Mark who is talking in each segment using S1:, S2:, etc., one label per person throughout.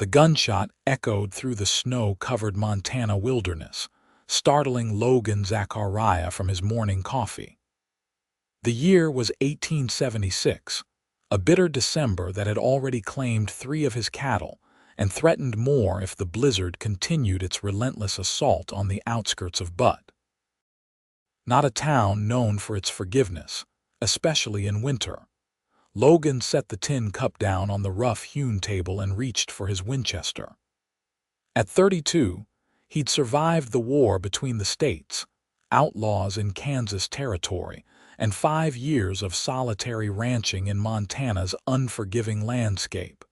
S1: The gunshot echoed through the snow-covered Montana wilderness, startling Logan Zachariah from his morning coffee. The year was 1876, a bitter December that had already claimed 3 of his cattle and threatened more if the blizzard continued its relentless assault on the outskirts of Butte. Not a town known for its forgiveness, especially in winter. Logan set the tin cup down on the rough-hewn table and reached for his Winchester. At 32, he'd survived the war between the states, outlaws in Kansas territory, and 5 years of solitary ranching in Montana's unforgiving landscape.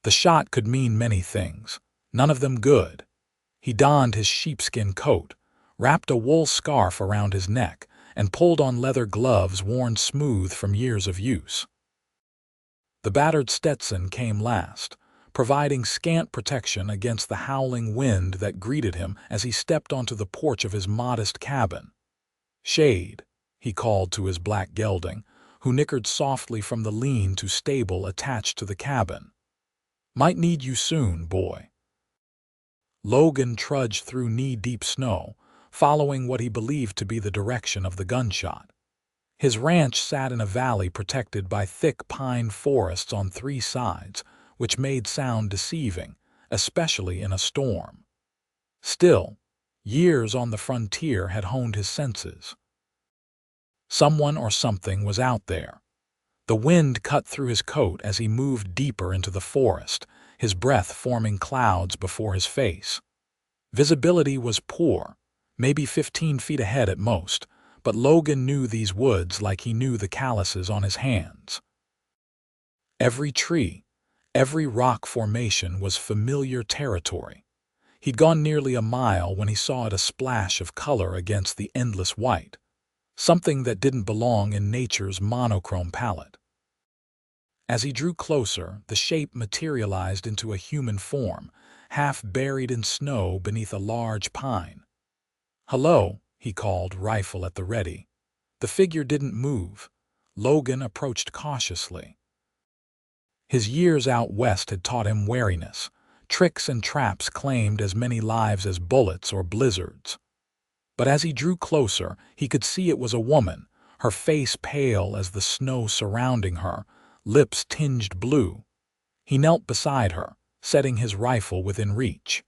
S1: The shot could mean many things, none of them good. He donned his sheepskin coat, wrapped a wool scarf around his neck, and pulled on leather gloves worn smooth from years of use. The battered Stetson came last, providing scant protection against the howling wind that greeted him as he stepped onto the porch of his modest cabin. "Shade," he called to his black gelding, who nickered softly from the lean-to stable attached to the cabin. "Might need you soon, boy." Logan trudged through knee-deep snow, following what he believed to be the direction of the gunshot. His ranch sat in a valley protected by thick pine forests on 3 sides, which made sound deceiving, especially in a storm. Still, years on the frontier had honed his senses. Someone or something was out there. The wind cut through his coat as he moved deeper into the forest, his breath forming clouds before his face. Visibility was poor, maybe 15 feet ahead at most, but Logan knew these woods like he knew the calluses on his hands. Every tree, every rock formation was familiar territory. He'd gone nearly a mile when he saw it a splash of color against the endless white, something that didn't belong in nature's monochrome palette. As he drew closer, the shape materialized into a human form, half buried in snow beneath a large pine. "Hello," he called, rifle at the ready. The figure didn't move. Logan approached cautiously. His years out west had taught him wariness. Tricks and traps claimed as many lives as bullets or blizzards. But as he drew closer, he could see it was a woman, her face pale as the snow surrounding her, lips tinged blue. He knelt beside her, setting his rifle within reach.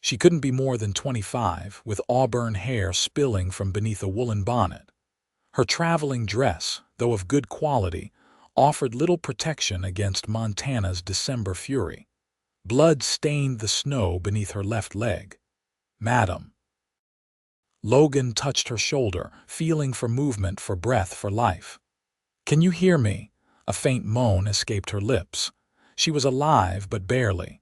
S1: She couldn't be more than 25, with auburn hair spilling from beneath a woolen bonnet. Her traveling dress, though of good quality, offered little protection against Montana's December fury. Blood stained the snow beneath her left leg. "Madam." Logan touched her shoulder, feeling for movement, for breath, for life. "Can you hear me?" A faint moan escaped her lips. She was alive, but barely.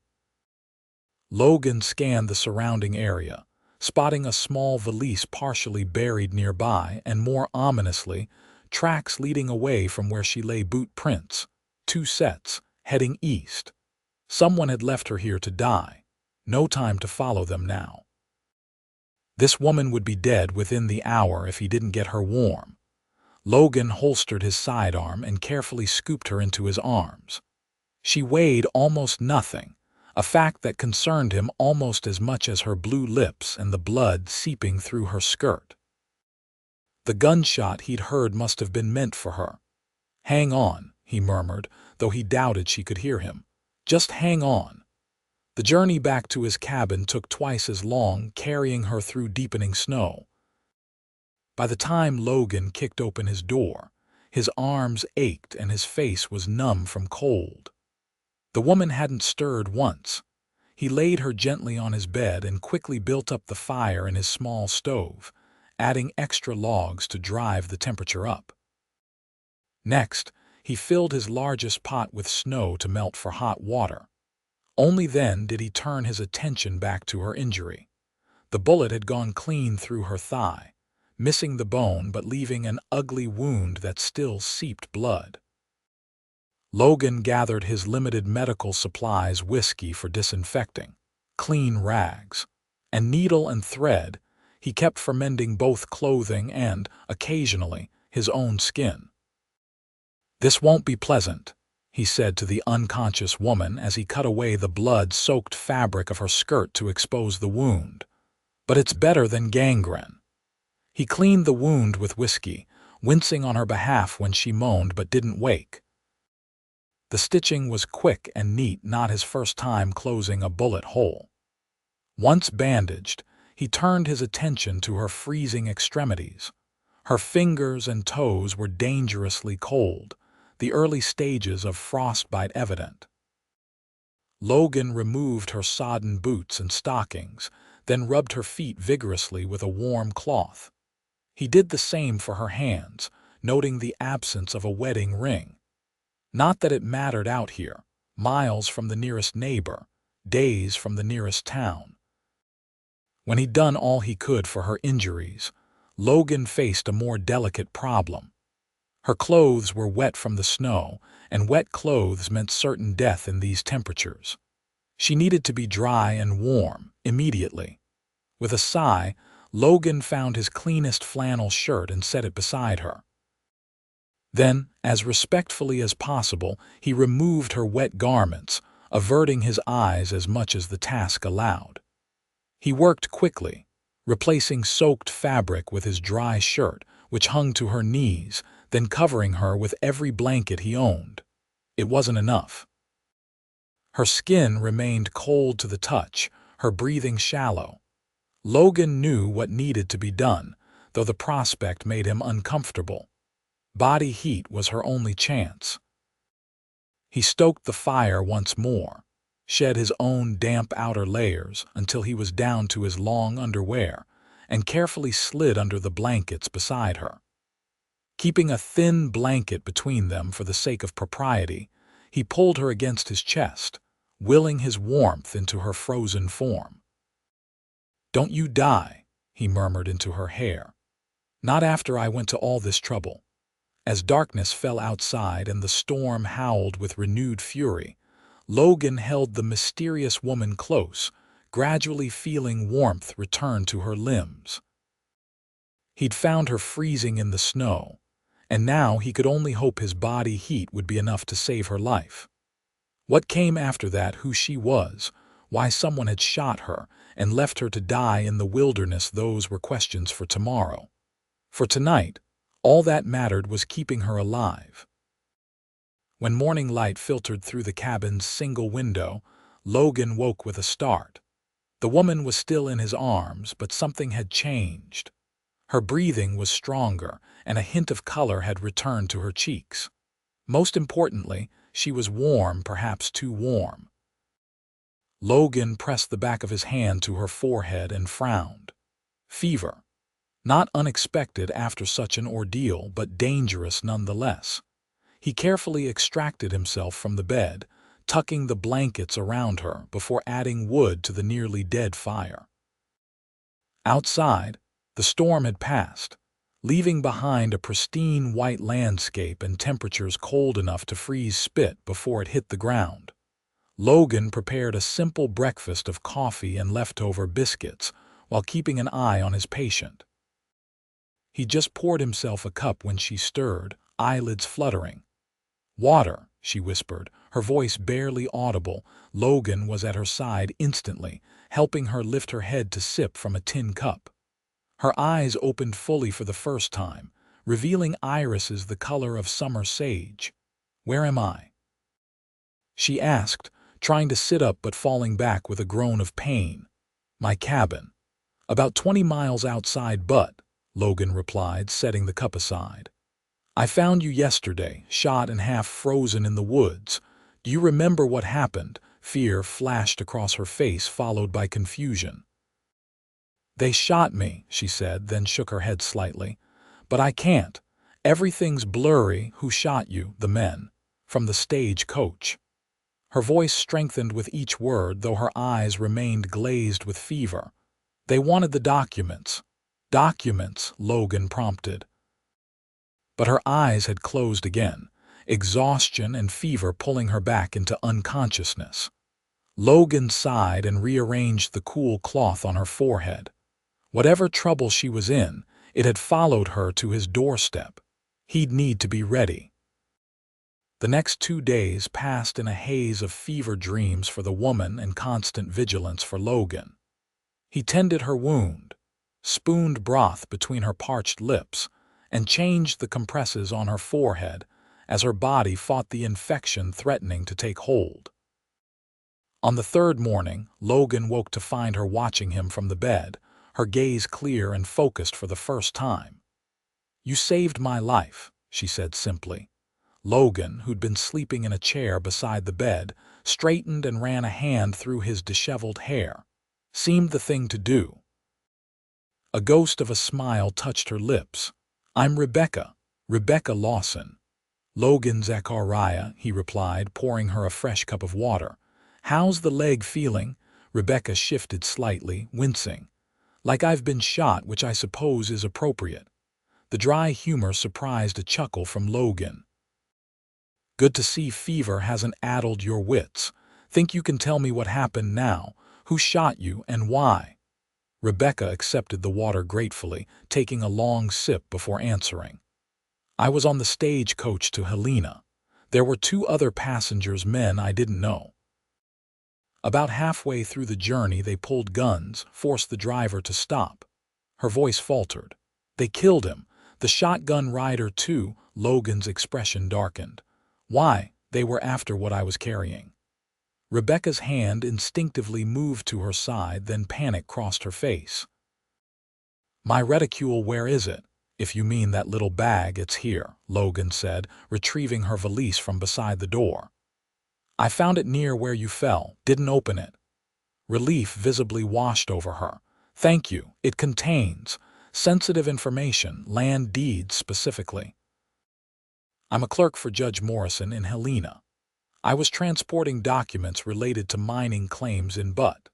S1: Logan scanned the surrounding area, spotting a small valise partially buried nearby and, more ominously, tracks leading away from where she lay, boot prints, 2 sets, heading east. Someone had left her here to die. No time to follow them now. This woman would be dead within the hour if he didn't get her warm. Logan holstered his sidearm and carefully scooped her into his arms. She weighed almost nothing, a fact that concerned him almost as much as her blue lips and the blood seeping through her skirt. The gunshot he'd heard must have been meant for her. "Hang on," he murmured, though he doubted she could hear him. "Just hang on." The journey back to his cabin took twice as long, carrying her through deepening snow. By the time Logan kicked open his door, his arms ached and his face was numb from cold. The woman hadn't stirred once. He laid her gently on his bed and quickly built up the fire in his small stove, adding extra logs to drive the temperature up. Next, he filled his largest pot with snow to melt for hot water. Only then did he turn his attention back to her injury. The bullet had gone clean through her thigh, missing the bone but leaving an ugly wound that still seeped blood. Logan gathered his limited medical supplies, whiskey for disinfecting, clean rags, and needle and thread. He kept for mending both clothing and, occasionally, his own skin. "This won't be pleasant," he said to the unconscious woman as he cut away the blood-soaked fabric of her skirt to expose the wound. "But it's better than gangrene." He cleaned the wound with whiskey, wincing on her behalf when she moaned but didn't wake. The stitching was quick and neat, not his first time closing a bullet hole. Once bandaged, he turned his attention to her freezing extremities. Her fingers and toes were dangerously cold, the early stages of frostbite evident. Logan removed her sodden boots and stockings, then rubbed her feet vigorously with a warm cloth. He did the same for her hands, noting the absence of a wedding ring. Not that it mattered out here, miles from the nearest neighbor, days from the nearest town. When he'd done all he could for her injuries, Logan faced a more delicate problem. Her clothes were wet from the snow, and wet clothes meant certain death in these temperatures. She needed to be dry and warm, immediately. With a sigh, Logan found his cleanest flannel shirt and set it beside her. Then, as respectfully as possible, he removed her wet garments, averting his eyes as much as the task allowed. He worked quickly, replacing soaked fabric with his dry shirt, which hung to her knees, then covering her with every blanket he owned. It wasn't enough. Her skin remained cold to the touch, her breathing shallow. Logan knew what needed to be done, though the prospect made him uncomfortable. Body heat was her only chance. He stoked the fire once more, shed his own damp outer layers until he was down to his long underwear, and carefully slid under the blankets beside her. Keeping a thin blanket between them for the sake of propriety, he pulled her against his chest, willing his warmth into her frozen form. "Don't you die," he murmured into her hair. "Not after I went to all this trouble." As darkness fell outside and the storm howled with renewed fury, Logan held the mysterious woman close, gradually feeling warmth return to her limbs. He'd found her freezing in the snow, and now he could only hope his body heat would be enough to save her life. What came after that, who she was, why someone had shot her and left her to die in the wilderness, those were questions for tomorrow. For tonight, all that mattered was keeping her alive. When morning light filtered through the cabin's single window, Logan woke with a start. The woman was still in his arms, but something had changed. Her breathing was stronger, and a hint of color had returned to her cheeks. Most importantly, she was warm, perhaps too warm. Logan pressed the back of his hand to her forehead and frowned. Fever. Not unexpected after such an ordeal, but dangerous nonetheless. He carefully extracted himself from the bed, tucking the blankets around her before adding wood to the nearly dead fire. Outside, the storm had passed, leaving behind a pristine white landscape and temperatures cold enough to freeze spit before it hit the ground. Logan prepared a simple breakfast of coffee and leftover biscuits while keeping an eye on his patient. He just poured himself a cup when she stirred, eyelids fluttering. "Water," she whispered, her voice barely audible. Logan was at her side instantly, helping her lift her head to sip from a tin cup. Her eyes opened fully for the first time, revealing irises the color of summer sage. "Where am I?" she asked, trying to sit up but falling back with a groan of pain. "My cabin. About 20 miles outside, but," Logan replied, setting the cup aside. "I found you yesterday, shot and half frozen in the woods. Do you remember what happened?" Fear flashed across her face, followed by confusion. "They shot me," she said, then shook her head slightly. "But I can't. Everything's blurry. Who shot you?" "The men. From the stage coach." Her voice strengthened with each word, though her eyes remained glazed with fever. "They wanted the documents." "Documents," Logan prompted. But her eyes had closed again, exhaustion and fever pulling her back into unconsciousness. Logan sighed and rearranged the cool cloth on her forehead. Whatever trouble she was in, it had followed her to his doorstep. He'd need to be ready. The next 2 days passed in a haze of fever dreams for the woman and constant vigilance for Logan. He tended her wound, spooned broth between her parched lips, and changed the compresses on her forehead as her body fought the infection threatening to take hold. On the third morning, Logan woke to find her watching him from the bed, her gaze clear and focused for the first time. "You saved my life," she said simply. Logan, who'd been sleeping in a chair beside the bed, straightened and ran a hand through his disheveled hair. Seemed the thing to do. A ghost of a smile touched her lips. "I'm Rebecca Lawson." "Logan Zachariah," he replied, pouring her a fresh cup of water. "How's the leg feeling?" Rebecca shifted slightly, wincing. "Like I've been shot, which I suppose is appropriate." The dry humor surprised a chuckle from Logan. "Good to see fever hasn't addled your wits. Think you can tell me what happened now? Who shot you and why?" Rebecca accepted the water gratefully, taking a long sip before answering. "I was on the stagecoach to Helena. There were 2 other passengers, men I didn't know. About halfway through the journey they pulled guns, forced the driver to stop." Her voice faltered. "They killed him. The shotgun rider too." Logan's expression darkened. "Why? They were after what I was carrying." Rebecca's hand instinctively moved to her side, then panic crossed her face. "My reticule, where is it?" "If you mean that little bag, it's here," Logan said, retrieving her valise from beside the door. "I found it near where you fell. Didn't open it." Relief visibly washed over her. "Thank you. It contains sensitive information, land deeds specifically. I'm a clerk for Judge Morrison in Helena. I was transporting documents related to mining claims in Butte."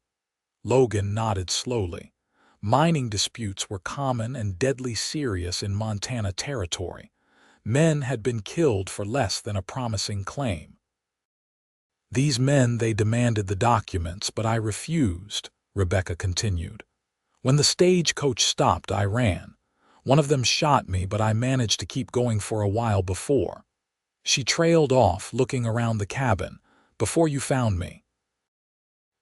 S1: Logan nodded slowly. Mining disputes were common and deadly serious in Montana territory. Men had been killed for less than a promising claim. "These men, they demanded the documents, but I refused," Rebecca continued. "When the stagecoach stopped, I ran. One of them shot me, but I managed to keep going for a while before." She trailed off, looking around the cabin. "Before you found me."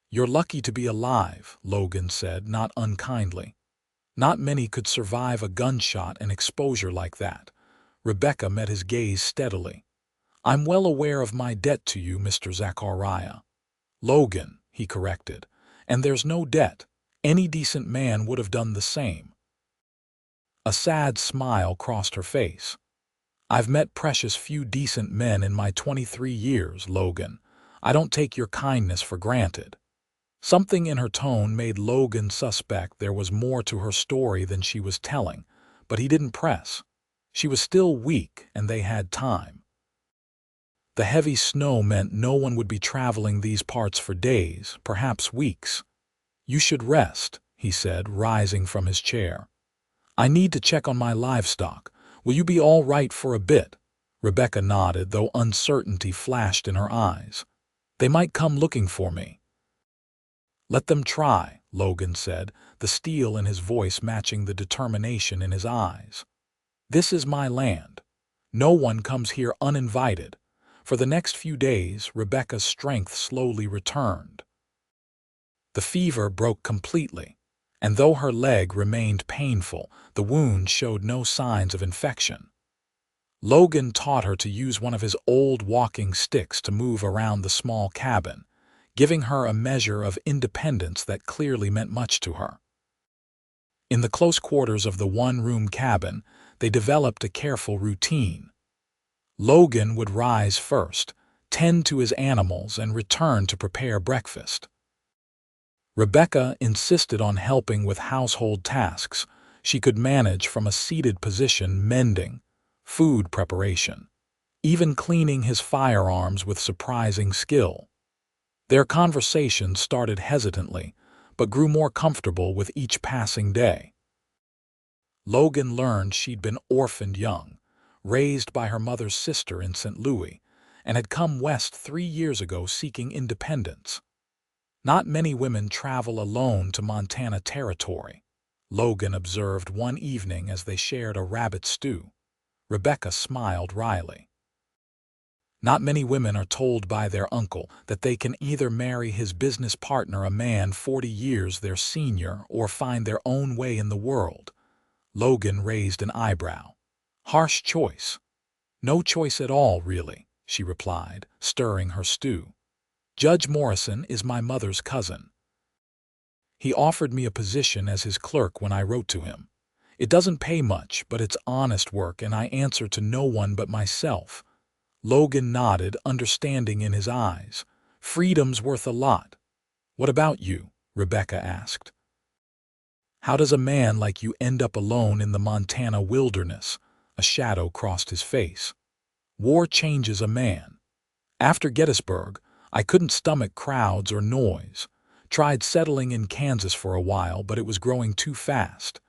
S1: "You're lucky to be alive," Logan said, not unkindly. "Not many could survive a gunshot and exposure like that." Rebecca met his gaze steadily. "I'm well aware of my debt to you, Mr. Zachariah." "Logan," he corrected. "And there's no debt. Any decent man would have done the same." A sad smile crossed her face. "I've met precious few decent men in my 23 years, Logan. I don't take your kindness for granted." Something in her tone made Logan suspect there was more to her story than she was telling, but he didn't press. She was still weak, and they had time. The heavy snow meant no one would be traveling these parts for days, perhaps weeks. "You should rest," he said, rising from his chair. "I need to check on my livestock. Will you be all right for a bit?" Rebecca nodded, though uncertainty flashed in her eyes. "They might come looking for me." "Let them try," Logan said, the steel in his voice matching the determination in his eyes. "This is my land. No one comes here uninvited." For the next few days, Rebecca's strength slowly returned. The fever broke completely, and though her leg remained painful, the wound showed no signs of infection. Logan taught her to use one of his old walking sticks to move around the small cabin, giving her a measure of independence that clearly meant much to her. In the close quarters of the one-room cabin, they developed a careful routine. Logan would rise first, tend to his animals, and return to prepare breakfast. Rebecca insisted on helping with household tasks she could manage from a seated position: mending, food preparation, even cleaning his firearms with surprising skill. Their conversation started hesitantly, but grew more comfortable with each passing day. Logan learned she'd been orphaned young, raised by her mother's sister in St. Louis, and had come west 3 years ago seeking independence. "Not many women travel alone to Montana territory," Logan observed one evening as they shared a rabbit stew. Rebecca smiled wryly. Not many women are told by their uncle that they can either marry his business partner, a man 40 years their senior, or find their own way in the world. Logan raised an eyebrow. Harsh choice. No choice at all, really, she replied, stirring her stew. Judge Morrison is my mother's cousin. He offered me a position as his clerk when I wrote to him. It doesn't pay much, but it's honest work, and I answer to no one but myself. Logan nodded, understanding in his eyes. Freedom's worth a lot. What about you? Rebecca asked. How does a man like you end up alone in the Montana wilderness? A shadow crossed his face. War changes a man. After Gettysburg, I couldn't stomach crowds or noise. Tried settling in Kansas for a while, but it was growing too fast.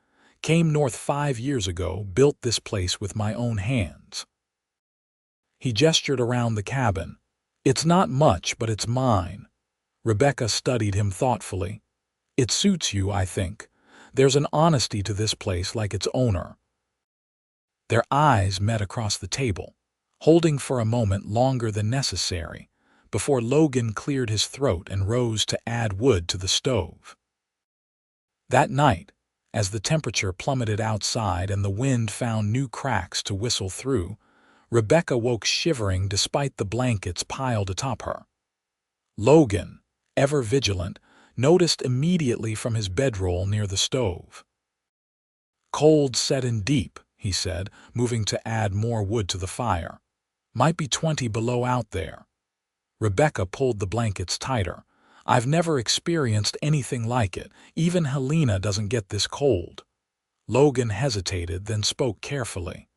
S1: Came north 5 years ago, built this place with my own hands. He gestured around the cabin. It's not much, but it's mine. Rebecca studied him thoughtfully. It suits you, I think. There's an honesty to this place like its owner. Their eyes met across the table, holding for a moment longer than necessary, before Logan cleared his throat and rose to add wood to the stove. That night, as the temperature plummeted outside and the wind found new cracks to whistle through, Rebecca woke shivering despite the blankets piled atop her. Logan, ever vigilant, noticed immediately from his bedroll near the stove. Cold set in deep, he said, moving to add more wood to the fire. Might be 20 below out there. Rebecca pulled the blankets tighter. I've never experienced anything like it. Even Helena doesn't get this cold. Logan hesitated, then spoke carefully.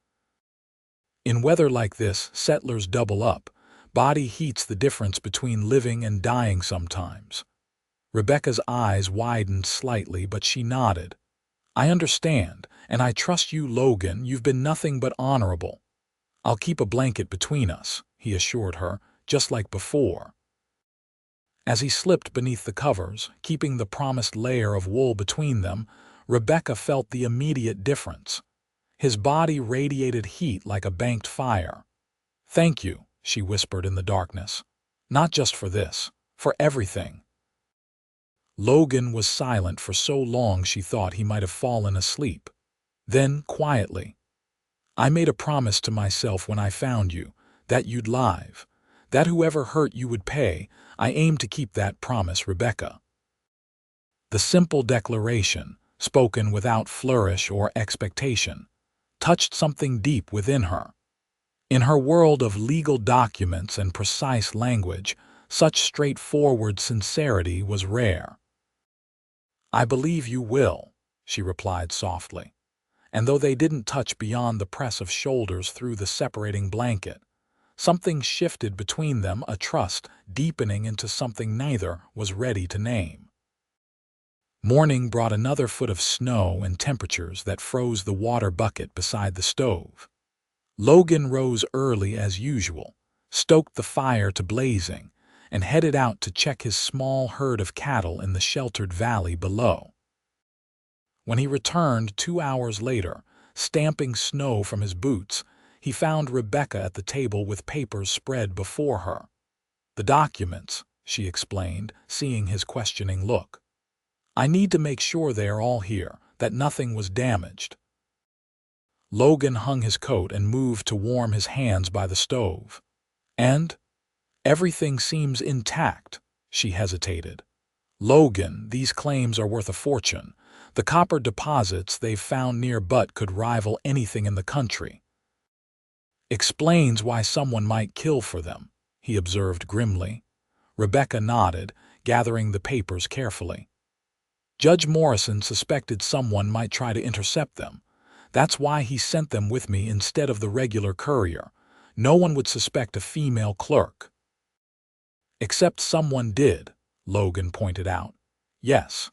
S1: In weather like this, settlers double up. Body heat's the difference between living and dying sometimes. Rebecca's eyes widened slightly, but she nodded. I understand, and I trust you, Logan. You've been nothing but honorable. I'll keep a blanket between us, he assured her, just like before. As he slipped beneath the covers, keeping the promised layer of wool between them, Rebecca felt the immediate difference. His body radiated heat like a banked fire. Thank you, she whispered in the darkness. Not just for this, for everything. Logan was silent for so long she thought he might have fallen asleep. Then, quietly, I made a promise to myself when I found you, that you'd live, that whoever hurt you would pay. I aim to keep that promise, Rebecca. The simple declaration, spoken without flourish or expectation, touched something deep within her. In her world of legal documents and precise language, such straightforward sincerity was rare. I believe you will, she replied softly, and though they didn't touch beyond the press of shoulders through the separating blanket, something shifted between them, a trust deepening into something neither was ready to name. Morning brought another foot of snow and temperatures that froze the water bucket beside the stove. Logan rose early as usual, stoked the fire to blazing, and headed out to check his small herd of cattle in the sheltered valley below. When he returned 2 hours later, stamping snow from his boots, he found Rebecca at the table with papers spread before her. The documents, she explained, seeing his questioning look. I need to make sure they are all here, that nothing was damaged. Logan hung his coat and moved to warm his hands by the stove. And? Everything seems intact, she hesitated. Logan, these claims are worth a fortune. The copper deposits they've found near Butte could rival anything in the country. Explains why someone might kill for them, he observed grimly. Rebecca nodded, gathering the papers carefully. Judge Morrison suspected someone might try to intercept them. That's why he sent them with me instead of the regular courier. No one would suspect a female clerk. Except someone did, Logan pointed out. Yes.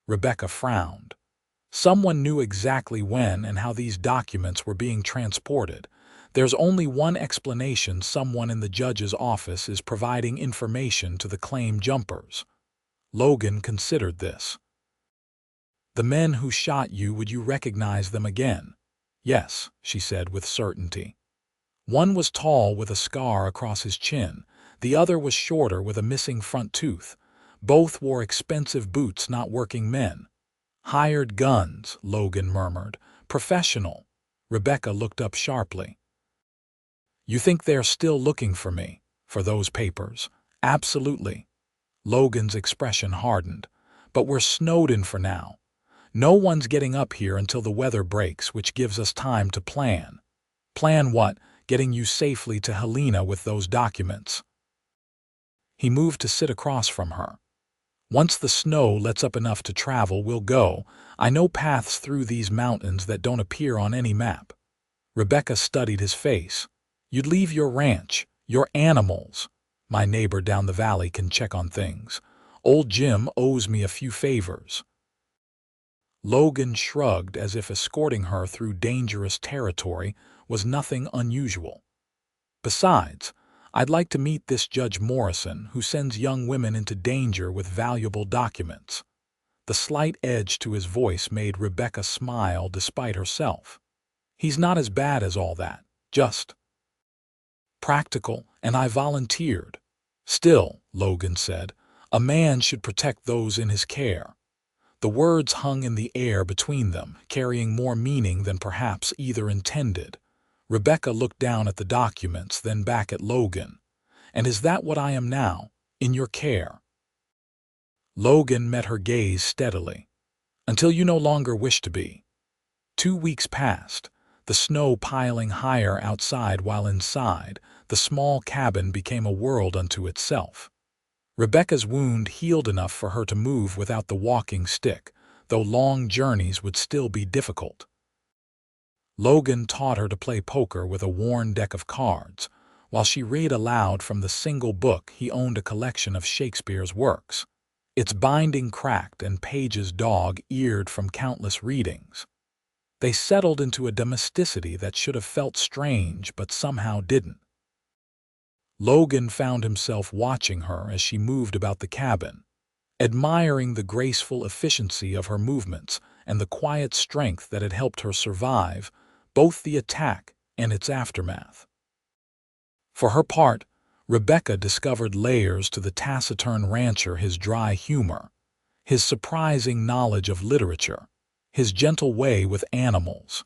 S1: Rebecca frowned. Someone knew exactly when and how these documents were being transported. There's only one explanation: someone in the judge's office is providing information to the claim jumpers. Logan considered this. The men who shot you, would you recognize them again? Yes, she said with certainty. One was tall with a scar across his chin, the other was shorter with a missing front tooth. Both wore expensive boots, not working men. "Hired guns," Logan murmured. "Professional." Rebecca looked up sharply. "You think they're still looking for me? For those papers?" "Absolutely." Logan's expression hardened. "But we're snowed in for now. No one's getting up here until the weather breaks, which gives us time to plan." "Plan what?" "Getting you safely to Helena with those documents." He moved to sit across from her. "Once the snow lets up enough to travel, we'll go. I know paths through these mountains that don't appear on any map." Rebecca studied his face. "You'd leave your ranch, your animals." "My neighbor down the valley can check on things. Old Jim owes me a few favors." Logan shrugged, as if escorting her through dangerous territory was nothing unusual. "Besides, I'd like to meet this Judge Morrison who sends young women into danger with valuable documents." The slight edge to his voice made Rebecca smile despite herself. "He's not as bad as all that, just practical, and I volunteered." "Still," Logan said, "a man should protect those in his care." The words hung in the air between them, carrying more meaning than perhaps either intended. Rebecca looked down at the documents, then back at Logan. "And is that what I am now, in your care?" Logan met her gaze steadily. "Until you no longer wish to be." 2 weeks passed, the snow piling higher outside while inside, the small cabin became a world unto itself. Rebecca's wound healed enough for her to move without the walking stick, though long journeys would still be difficult. Logan taught her to play poker with a worn deck of cards, while she read aloud from the single book he owned, a collection of Shakespeare's works. Its binding cracked and pages dog-eared from countless readings. They settled into a domesticity that should have felt strange but somehow didn't. Logan found himself watching her as she moved about the cabin, admiring the graceful efficiency of her movements and the quiet strength that had helped her survive both the attack and its aftermath. For her part, Rebecca discovered layers to the taciturn rancher: his dry humor, his surprising knowledge of literature, his gentle way with animals.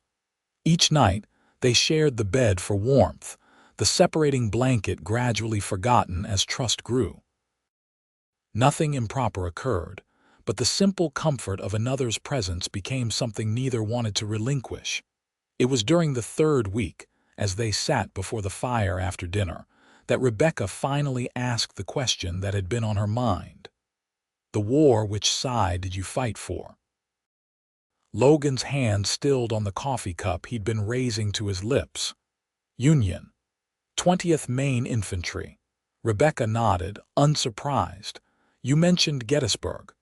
S1: Each night, they shared the bed for warmth, the separating blanket gradually forgotten as trust grew. Nothing improper occurred, but the simple comfort of another's presence became something neither wanted to relinquish. It was during the 3rd week, as they sat before the fire after dinner, that Rebecca finally asked the question that had been on her mind. "The war, which side did you fight for?" Logan's hand stilled on the coffee cup he'd been raising to his lips. "Union. 20th Maine Infantry." Rebecca nodded, unsurprised. "You mentioned Gettysburg."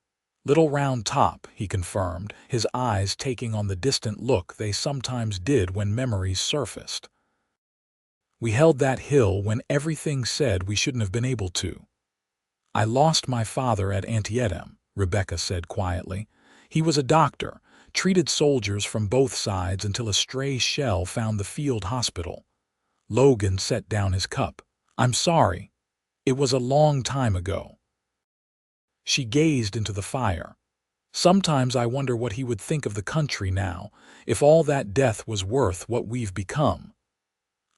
S1: "Little Round Top," he confirmed, his eyes taking on the distant look they sometimes did when memories surfaced. "We held that hill when everything said we shouldn't have been able to." "I lost my father at Antietam," Rebecca said quietly. "He was a doctor, treated soldiers from both sides until a stray shell found the field hospital." Logan set down his cup. "I'm sorry. It was a long time ago." She gazed into the fire. "Sometimes I wonder what he would think of the country now, if all that death was worth what we've become."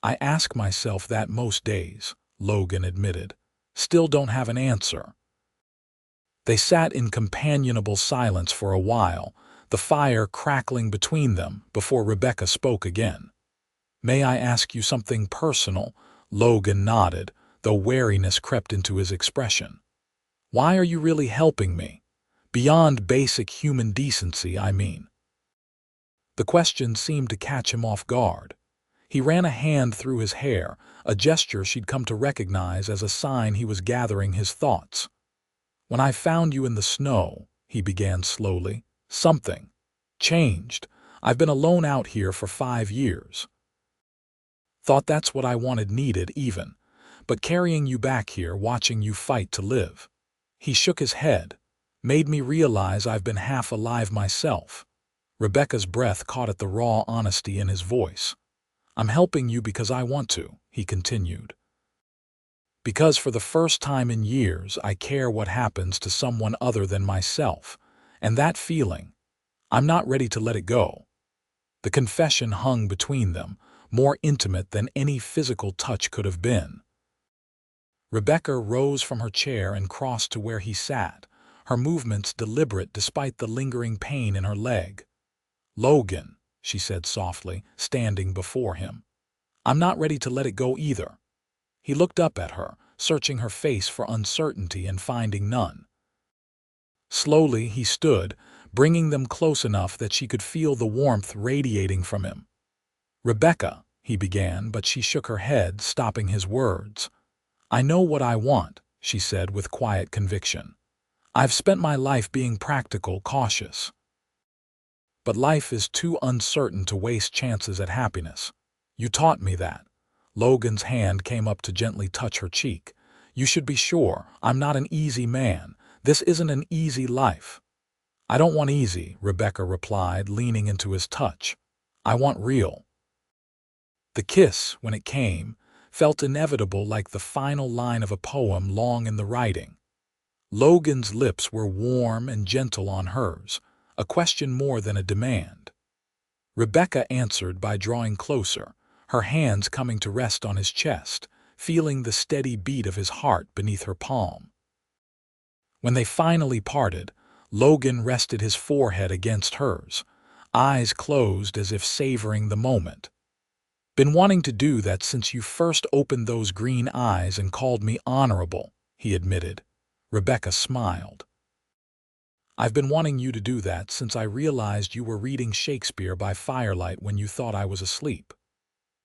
S1: "I ask myself that most days," Logan admitted. "Still don't have an answer." They sat in companionable silence for a while, the fire crackling between them, before Rebecca spoke again. "May I ask you something personal?" Logan nodded, though wariness crept into his expression. "Why are you really helping me? Beyond basic human decency, I mean." The question seemed to catch him off guard. He ran a hand through his hair, a gesture she'd come to recognize as a sign he was gathering his thoughts. "When I found you in the snow," he began slowly, "something changed. I've been alone out here for 5 years. Thought that's what I needed even. But carrying you back here, watching you fight to live." He shook his head. "Made me realize I've been half alive myself." Rebecca's breath caught at the raw honesty in his voice. I'm helping you because I want to, he continued. Because for the first time in years, I care what happens to someone other than myself. And that feeling, I'm not ready to let it go. The confession hung between them, more intimate than any physical touch could have been. Rebecca rose from her chair and crossed to where he sat, her movements deliberate despite the lingering pain in her leg. "Logan," she said softly, standing before him. "I'm not ready to let it go either." He looked up at her, searching her face for uncertainty and finding none. Slowly he stood, bringing them close enough that she could feel the warmth radiating from him. "Rebecca," he began, but she shook her head, stopping his words. "I know what I want," she said with quiet conviction. "I've spent my life being practical, cautious. But life is too uncertain to waste chances at happiness. You taught me that." Logan's hand came up to gently touch her cheek. "You should be sure I'm not an easy man. This isn't an easy life." "I don't want easy," Rebecca replied, leaning into his touch. "I want real." The kiss, when it came, felt inevitable, like the final line of a poem long in the writing. Logan's lips were warm and gentle on hers, a question more than a demand. Rebecca answered by drawing closer, her hands coming to rest on his chest, feeling the steady beat of his heart beneath her palm. When they finally parted, Logan rested his forehead against hers, eyes closed as if savoring the moment. "Been wanting to do that since you first opened those green eyes and called me honorable," he admitted. Rebecca smiled. "I've been wanting you to do that since I realized you were reading Shakespeare by firelight when you thought I was asleep."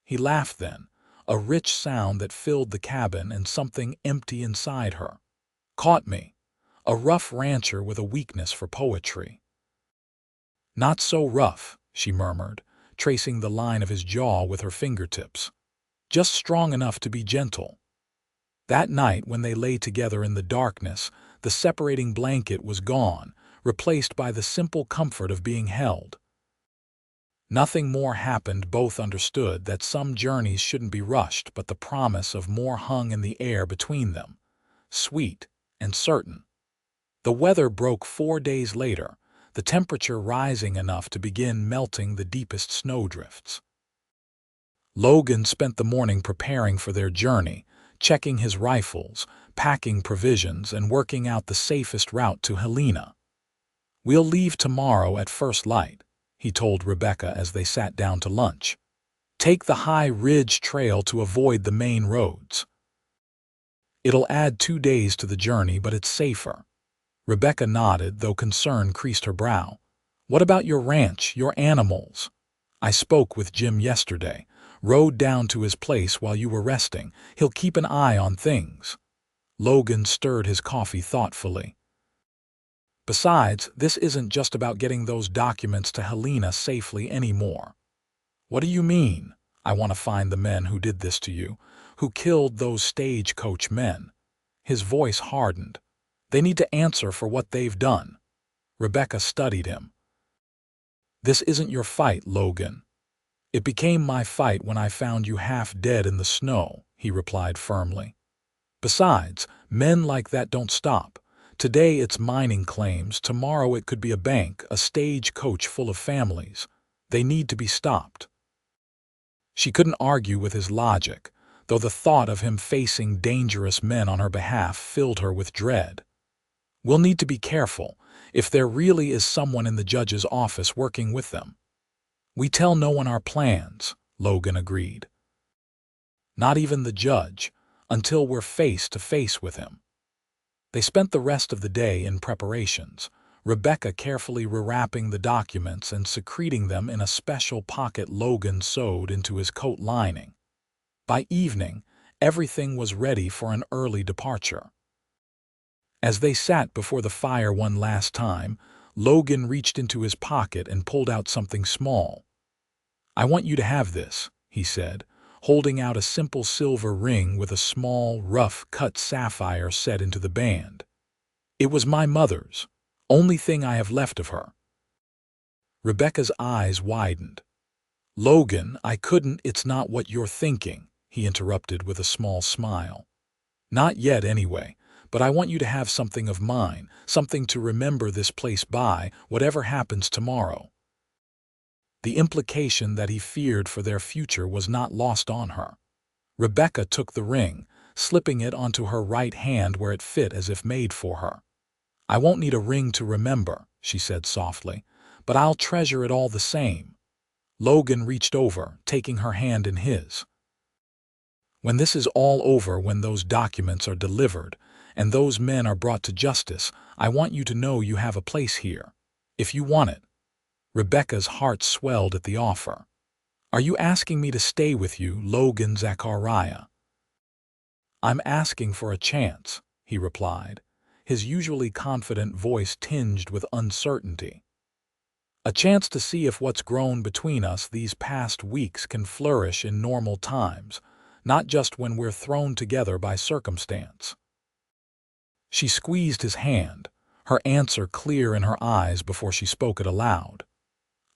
S1: He laughed then, a rich sound that filled the cabin and something empty inside her. "Caught me, a rough rancher with a weakness for poetry." "Not so rough," she murmured, tracing the line of his jaw with her fingertips. "Just strong enough to be gentle." That night, when they lay together in the darkness, the separating blanket was gone, replaced by the simple comfort of being held. Nothing more happened. Both understood that some journeys shouldn't be rushed, but the promise of more hung in the air between them, sweet and certain. The weather broke 4 days later, the temperature rising enough to begin melting the deepest snowdrifts. Logan spent the morning preparing for their journey, checking his rifles, packing provisions, and working out the safest route to Helena. "We'll leave tomorrow at first light," he told Rebecca as they sat down to lunch. "Take the high ridge trail to avoid the main roads. It'll add 2 days to the journey, but it's safer." Rebecca nodded, though concern creased her brow. "What about your ranch, your animals?" "I spoke with Jim yesterday. Rode down to his place while you were resting. He'll keep an eye on things." Logan stirred his coffee thoughtfully. "Besides, this isn't just about getting those documents to Helena safely anymore." "What do you mean?" "I want to find the men who did this to you, who killed those stagecoach men." His voice hardened. "They need to answer for what they've done." Rebecca studied him. "This isn't your fight, Logan." "It became my fight when I found you half dead in the snow," he replied firmly. "Besides, men like that don't stop. Today it's mining claims, tomorrow it could be a bank, a stagecoach full of families. They need to be stopped." She couldn't argue with his logic, though the thought of him facing dangerous men on her behalf filled her with dread. "We'll need to be careful, if there really is someone in the judge's office working with them." "We tell no one our plans," Logan agreed. "Not even the judge, until we're face to face with him." They spent the rest of the day in preparations, Rebecca carefully rewrapping the documents and secreting them in a special pocket Logan sewed into his coat lining. By evening, everything was ready for an early departure. As they sat before the fire one last time, Logan reached into his pocket and pulled out something small. "I want you to have this," he said, holding out a simple silver ring with a small, rough-cut sapphire set into the band. "It was my mother's, only thing I have left of her." Rebecca's eyes widened. Logan, I couldn't, it's not what you're thinking, he interrupted with a small smile. Not yet, anyway, but I want you to have something of mine, something to remember this place by, whatever happens tomorrow. The implication that he feared for their future was not lost on her. Rebecca took the ring, slipping it onto her right hand where it fit as if made for her. I won't need a ring to remember, she said softly, but I'll treasure it all the same. Logan reached over, taking her hand in his. When this is all over, when those documents are delivered, and those men are brought to justice, I want you to know you have a place here. If you want it. Rebecca's heart swelled at the offer. Are you asking me to stay with you, Logan Zachariah? I'm asking for a chance, he replied, his usually confident voice tinged with uncertainty. A chance to see if what's grown between us these past weeks can flourish in normal times, not just when we're thrown together by circumstance. She squeezed his hand, her answer clear in her eyes before she spoke it aloud.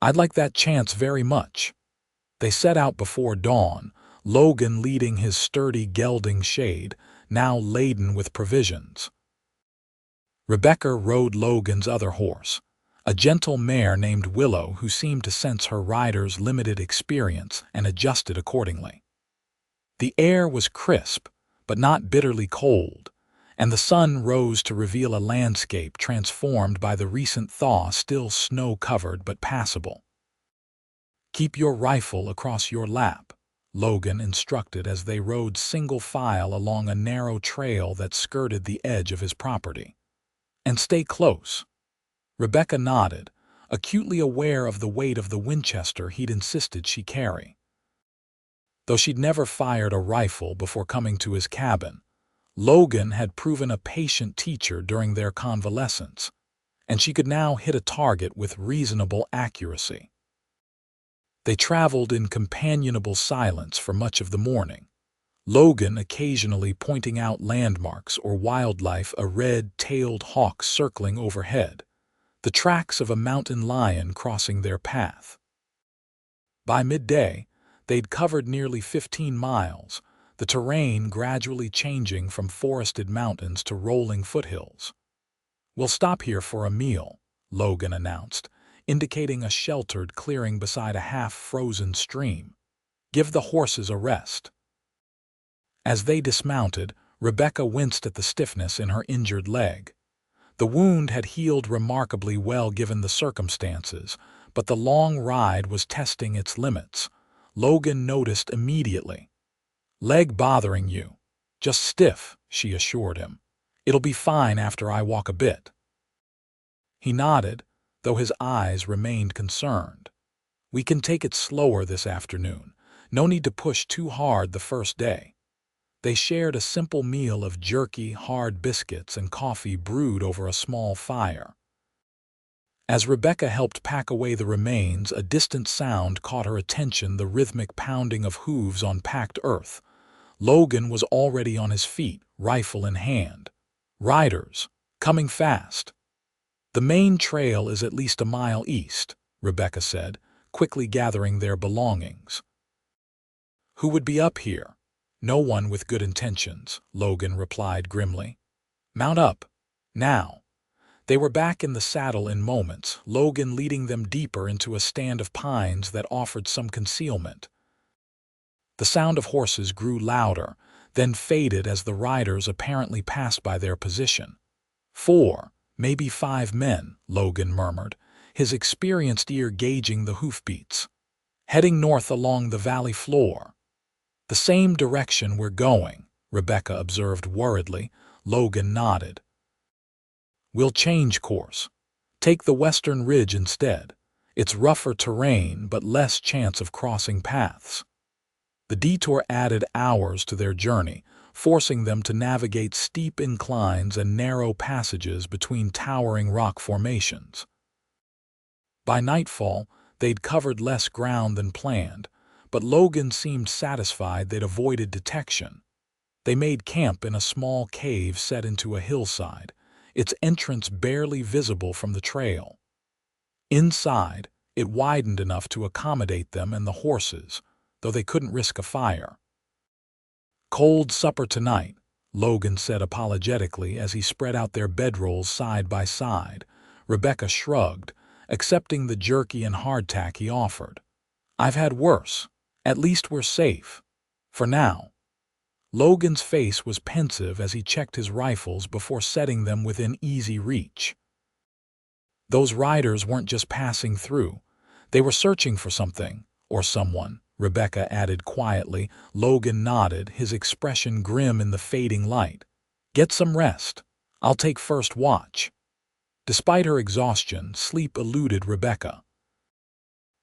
S1: I'd like that chance very much. They set out before dawn, Logan leading his sturdy gelding Shade, now laden with provisions. Rebecca rode Logan's other horse, a gentle mare named Willow who seemed to sense her rider's limited experience and adjusted accordingly. The air was crisp, but not bitterly cold, and the sun rose to reveal a landscape transformed by the recent thaw, still snow-covered but passable. Keep your rifle across your lap, Logan instructed as they rode single file along a narrow trail that skirted the edge of his property. And stay close. Rebecca nodded, acutely aware of the weight of the Winchester he'd insisted she carry. Though she'd never fired a rifle before coming to his cabin, Logan had proven a patient teacher during their convalescence, and she could now hit a target with reasonable accuracy. They traveled in companionable silence for much of the morning, Logan occasionally pointing out landmarks or wildlife, a red-tailed hawk circling overhead, the tracks of a mountain lion crossing their path. By midday, they'd covered nearly 15 miles, the terrain gradually changing from forested mountains to rolling foothills. We'll stop here for a meal, Logan announced, indicating a sheltered clearing beside a half-frozen stream. Give the horses a rest. As they dismounted, Rebecca winced at the stiffness in her injured leg. The wound had healed remarkably well given the circumstances, but the long ride was testing its limits. Logan noticed immediately. Leg bothering you? Just stiff, she assured him. It'll be fine after I walk a bit. He nodded, though his eyes remained concerned. We can take it slower this afternoon. No need to push too hard the first day. They shared a simple meal of jerky, hard biscuits and coffee brewed over a small fire. As Rebecca helped pack away the remains, a distant sound caught her attention, the rhythmic pounding of hooves on packed earth. Logan was already on his feet, rifle in hand. Riders, coming fast. The main trail is at least a mile east, Rebecca said, quickly gathering their belongings. Who would be up here? No one with good intentions, Logan replied grimly. Mount up. Now. They were back in the saddle in moments, Logan leading them deeper into a stand of pines that offered some concealment. The sound of horses grew louder, then faded as the riders apparently passed by their position. 4, maybe 5 men, Logan murmured, his experienced ear gauging the hoofbeats. Heading north along the valley floor. The same direction we're going, Rebecca observed worriedly. Logan nodded. We'll change course. Take the western ridge instead. It's rougher terrain, but less chance of crossing paths. The detour added hours to their journey, forcing them to navigate steep inclines and narrow passages between towering rock formations. By nightfall, they'd covered less ground than planned, but Logan seemed satisfied they'd avoided detection. They made camp in a small cave set into a hillside, its entrance barely visible from the trail. Inside, It widened enough to accommodate them and the horses, though they couldn't risk a fire. "Cold supper tonight," Logan said apologetically as he spread out their bedrolls side by side. Rebecca shrugged, accepting the jerky and hardtack he offered. "I've had worse. At least we're safe. For now." Logan's face was pensive as he checked his rifles before setting them within easy reach. "Those riders weren't just passing through. They were searching for something, or someone," Rebecca added quietly. Logan nodded, his expression grim in the fading light. "Get some rest. I'll take first watch." Despite her exhaustion, sleep eluded Rebecca.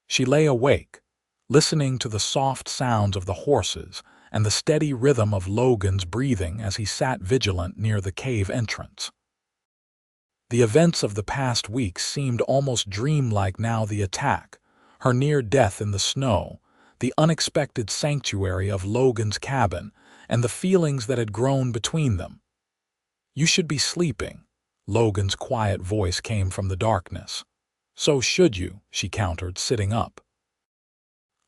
S1: She lay awake, listening to the soft sounds of the horses and the steady rhythm of Logan's breathing as he sat vigilant near the cave entrance. The events of the past week seemed almost dreamlike now: the attack, her near death in the snow, the unexpected sanctuary of Logan's cabin, and the feelings that had grown between them. "You should be sleeping," Logan's quiet voice came from the darkness. "So should you," she countered, sitting up.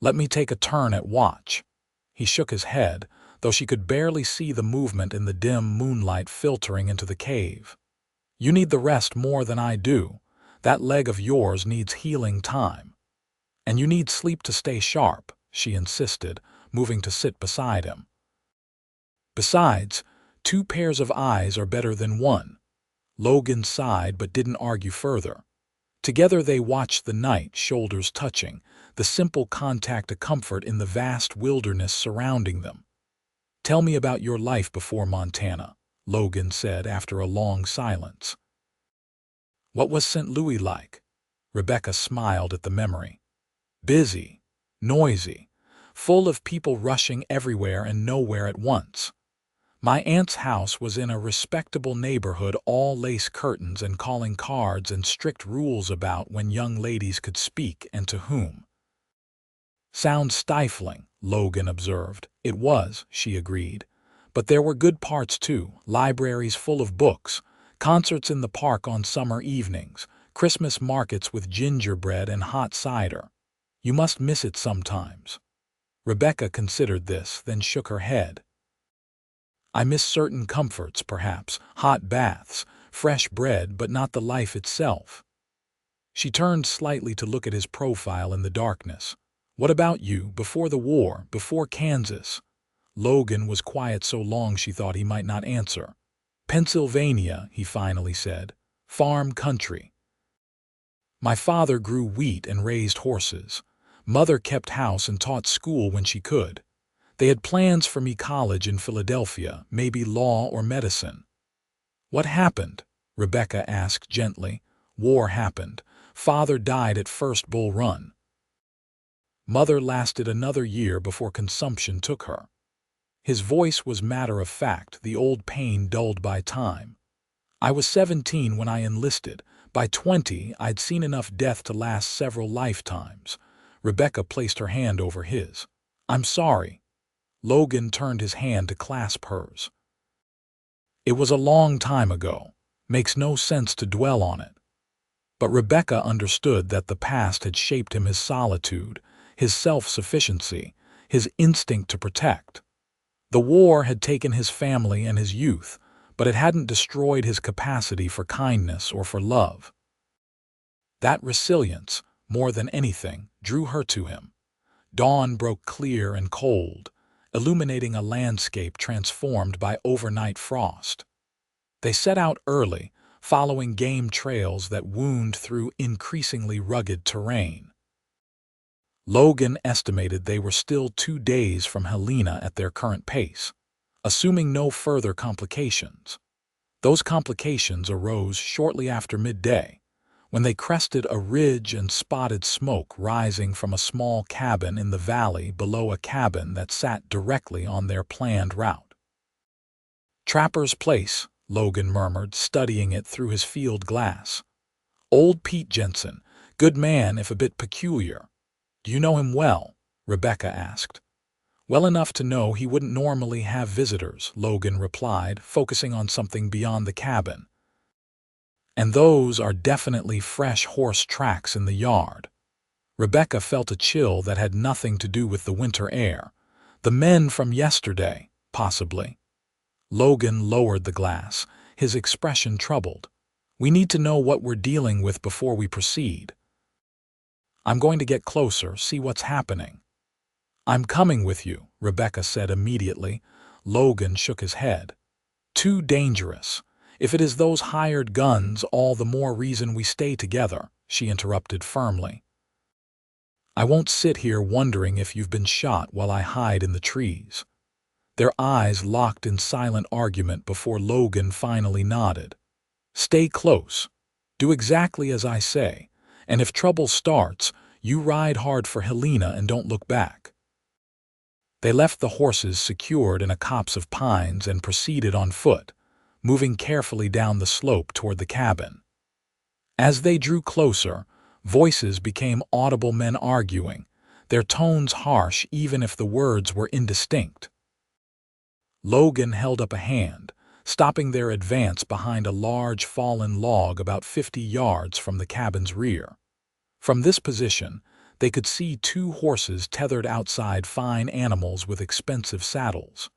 S1: "Let me take a turn at watch." He shook his head, though she could barely see the movement in the dim moonlight filtering into the cave. "You need the rest more than I do. That leg of yours needs healing time. And you need sleep to stay sharp," she insisted, moving to sit beside him. "Besides, 2 pairs of eyes are better than 1. Logan sighed but didn't argue further. Together they watched the night, shoulders touching, the simple contact a comfort in the vast wilderness surrounding them. "Tell me about your life before Montana," Logan said after a long silence. "What was St. Louis like?" Rebecca smiled at the memory. "Busy, noisy, full of people rushing everywhere and nowhere at once. My aunt's house was in a respectable neighborhood, all lace curtains and calling cards and strict rules about when young ladies could speak and to whom." "Sounds stifling," Logan observed. "It was," she agreed. "But there were good parts too: libraries full of books, concerts in the park on summer evenings, Christmas markets with gingerbread and hot cider. You must miss it sometimes." Rebecca considered this, then shook her head. "I miss certain comforts, perhaps, hot baths, fresh bread, but not the life itself." She turned slightly to look at his profile in the darkness. "What about you, before the war, before Kansas?" Logan was quiet so long she thought he might not answer. "Pennsylvania," he finally said. "Farm country. My father grew wheat and raised horses. Mother kept house and taught school when she could. They had plans for me college in Philadelphia, maybe law or medicine." "What happened?" Rebecca asked gently. "War happened. Father died at first Bull Run. Mother lasted another year before consumption took her." His voice was matter-of-fact, the old pain dulled by time. "I was 17 when I enlisted. By 20, I'd seen enough death to last several lifetimes." Rebecca placed her hand over his. "I'm sorry." Logan turned his hand to clasp hers. "It was a long time ago. Makes no sense to dwell on it." But Rebecca understood that the past had shaped him: his solitude, his self-sufficiency, his instinct to protect. The war had taken his family and his youth, but it hadn't destroyed his capacity for kindness or for love. That resilience, more than anything, drew her to him. Dawn broke clear and cold, illuminating a landscape transformed by overnight frost. They set out early, following game trails that wound through increasingly rugged terrain. Logan estimated they were still 2 days from Helena at their current pace, assuming no further complications. Those complications arose shortly after midday, when they crested a ridge and spotted smoke rising from a small cabin in the valley below a cabin that sat directly on their planned route. "Trapper's Place," Logan murmured, studying it through his field glass. "Old Pete Jensen, good man if a bit peculiar." "Do you know him well?" Rebecca asked. "Well enough to know he wouldn't normally have visitors," Logan replied, focusing on something beyond the cabin. "And those are definitely fresh horse tracks in the yard." Rebecca felt a chill that had nothing to do with the winter air. The men from yesterday, possibly. Logan lowered the glass, his expression troubled. We need to know what we're dealing with before we proceed. I'm going to get closer, see what's happening. I'm coming with you, Rebecca said immediately. Logan shook his head. Too dangerous. If it is those hired guns, all the more reason we stay together, she interrupted firmly. I won't sit here wondering if you've been shot while I hide in the trees. Their eyes locked in silent argument before Logan finally nodded. Stay close. Do exactly as I say, and if trouble starts, you ride hard for Helena and don't look back. They left the horses secured in a copse of pines and proceeded on foot, moving carefully down the slope toward the cabin. As they drew closer, voices became audible, men arguing, their tones harsh even if the words were indistinct. Logan held up a hand, stopping their advance behind a large fallen log about 50 yards from the cabin's rear. From this position, they could see 2 horses tethered outside, fine animals with expensive saddles.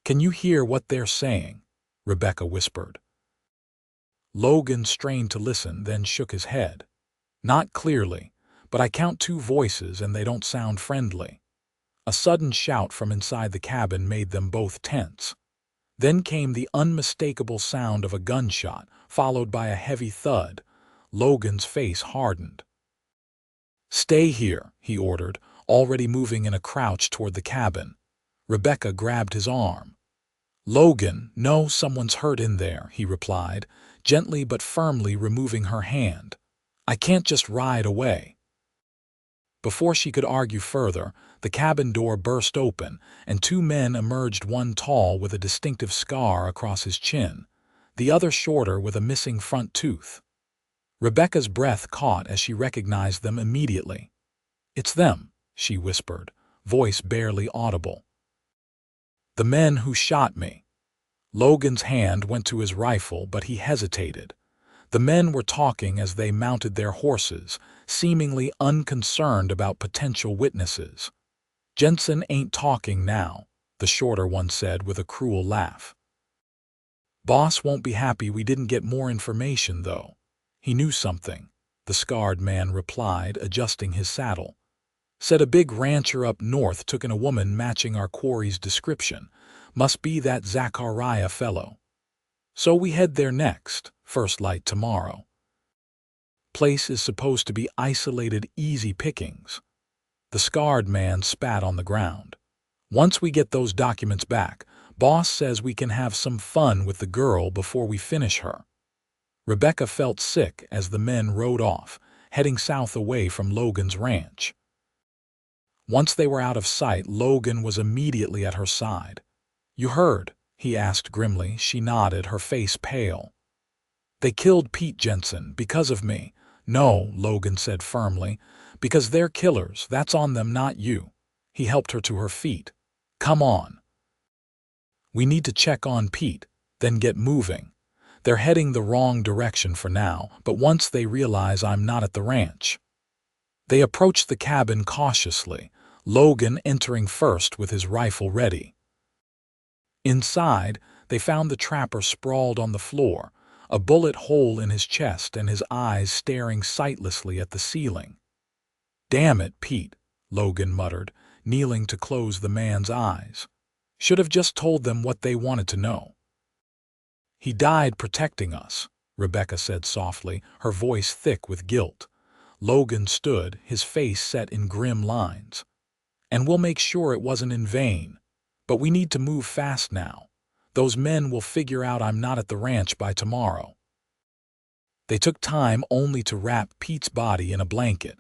S1: Can you hear what they're saying? Rebecca whispered. Logan strained to listen, then shook his head. Not clearly, but I count 2 voices and they don't sound friendly. A sudden shout from inside the cabin made them both tense. Then came the unmistakable sound of a gunshot, followed by a heavy thud. Logan's face hardened. Stay here, he ordered, already moving in a crouch toward the cabin. Rebecca grabbed his arm. Logan, no, someone's hurt in there, he replied, gently but firmly removing her hand. I can't just ride away. Before she could argue further, the cabin door burst open, and 2 men emerged, one tall with a distinctive scar across his chin, the other shorter with a missing front tooth. Rebecca's breath caught as she recognized them immediately. It's them, she whispered, voice barely audible. The men who shot me. Logan's hand went to his rifle, but he hesitated. The men were talking as they mounted their horses, seemingly unconcerned about potential witnesses. Jensen ain't talking now, the shorter one said with a cruel laugh. Boss won't be happy we didn't get more information, though. He knew something, the scarred man replied, adjusting his saddle. Said a big rancher up north took in a woman matching our quarry's description. Must be that Zachariah fellow. So we head there next, first light tomorrow. Place is supposed to be isolated, easy pickings. The scarred man spat on the ground. Once we get those documents back, boss says we can have some fun with the girl before we finish her. Rebecca felt sick as the men rode off, heading south away from Logan's ranch. Once they were out of sight, Logan was immediately at her side. You heard? He asked grimly. She nodded, her face pale. They killed Pete Jensen because of me. No, Logan said firmly, because they're killers. That's on them, not you. He helped her to her feet. Come on. We need to check on Pete, then get moving. They're heading the wrong direction for now, but once they realize I'm not at the ranch. They approached the cabin cautiously, Logan entering first with his rifle ready. Inside, they found the trapper sprawled on the floor, a bullet hole in his chest and his eyes staring sightlessly at the ceiling. Damn it, Pete, Logan muttered, kneeling to close the man's eyes. Should have just told them what they wanted to know. He died protecting us, Rebecca said softly, her voice thick with guilt. Logan stood, his face set in grim lines. And we'll make sure it wasn't in vain. But we need to move fast now. Those men will figure out I'm not at the ranch by tomorrow. They took time only to wrap Pete's body in a blanket,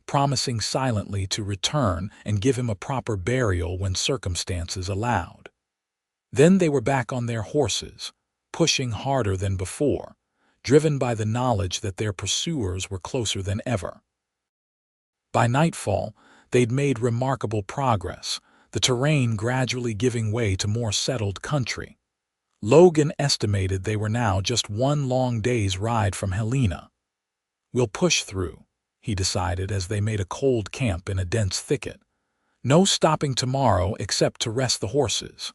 S1: promising silently to return and give him a proper burial when circumstances allowed. Then they were back on their horses, pushing harder than before, driven by the knowledge that their pursuers were closer than ever. By nightfall, they'd made remarkable progress, the terrain gradually giving way to more settled country. Logan estimated they were now just one long day's ride from Helena. We'll push through, he decided as they made a cold camp in a dense thicket. "No stopping tomorrow except to rest the horses.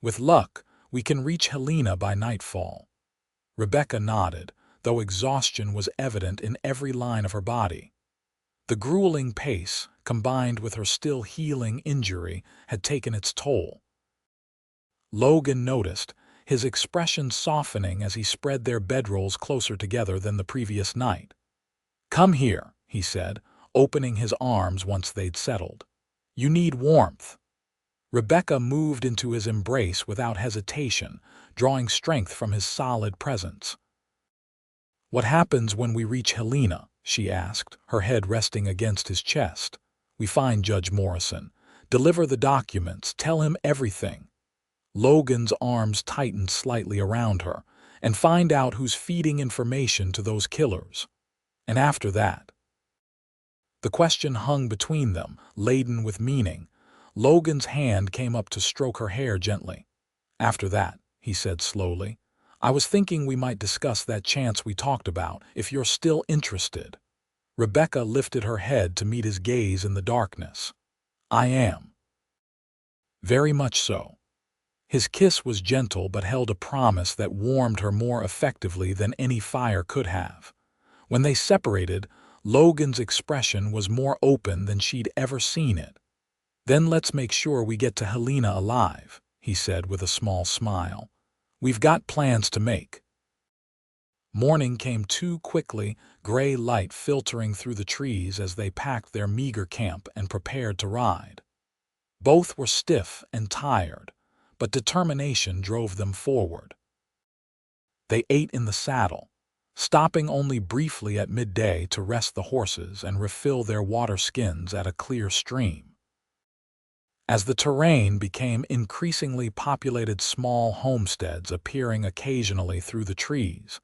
S1: With luck, we can reach Helena by nightfall." Rebecca nodded, though exhaustion was evident in every line of her body. The grueling pace, combined with her still healing injury, had taken its toll. Logan noticed, his expression softening as he spread their bedrolls closer together than the previous night. "Come here," he said, opening his arms once they'd settled. "You need warmth." Rebecca moved into his embrace without hesitation, drawing strength from his solid presence. "What happens when we reach Helena?" she asked, her head resting against his chest. "We find Judge Morrison. Deliver the documents. Tell him everything." Logan's arms tightened slightly around her, "and find out who's feeding information to those killers. And after that?" The question hung between them, laden with meaning. Logan's hand came up to stroke her hair gently. "After that," he said slowly, "I was thinking we might discuss that chance we talked about, if you're still interested." Rebecca lifted her head to meet his gaze in the darkness. "I am." "Very much so." His kiss was gentle but held a promise that warmed her more effectively than any fire could have. When they separated, Logan's expression was more open than she'd ever seen it. "Then let's make sure we get to Helena alive," he said with a small smile. "We've got plans to make." Morning came too quickly, gray light filtering through the trees as they packed their meager camp and prepared to ride. Both were stiff and tired, but determination drove them forward. They ate in the saddle, stopping only briefly at midday to rest the horses and refill their water skins at a clear stream. As the terrain became increasingly populated, small homesteads appearing occasionally through the trees,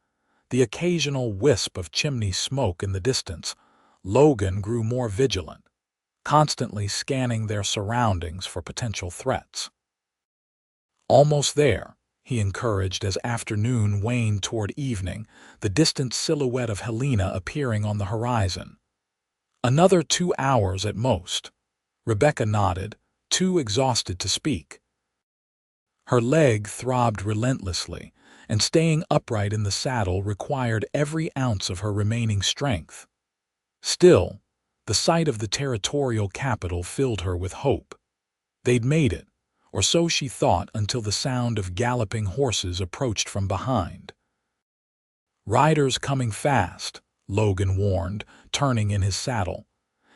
S1: the occasional wisp of chimney smoke in the distance, Logan grew more vigilant, constantly scanning their surroundings for potential threats. "Almost there," he encouraged as afternoon waned toward evening, the distant silhouette of Helena appearing on the horizon. "Another 2 hours at most." Rebecca nodded, too exhausted to speak. Her leg throbbed relentlessly, and staying upright in the saddle required every ounce of her remaining strength. Still, the sight of the territorial capital filled her with hope. They'd made it, or so she thought, until the sound of galloping horses approached from behind. "Riders coming fast," Logan warned, turning in his saddle.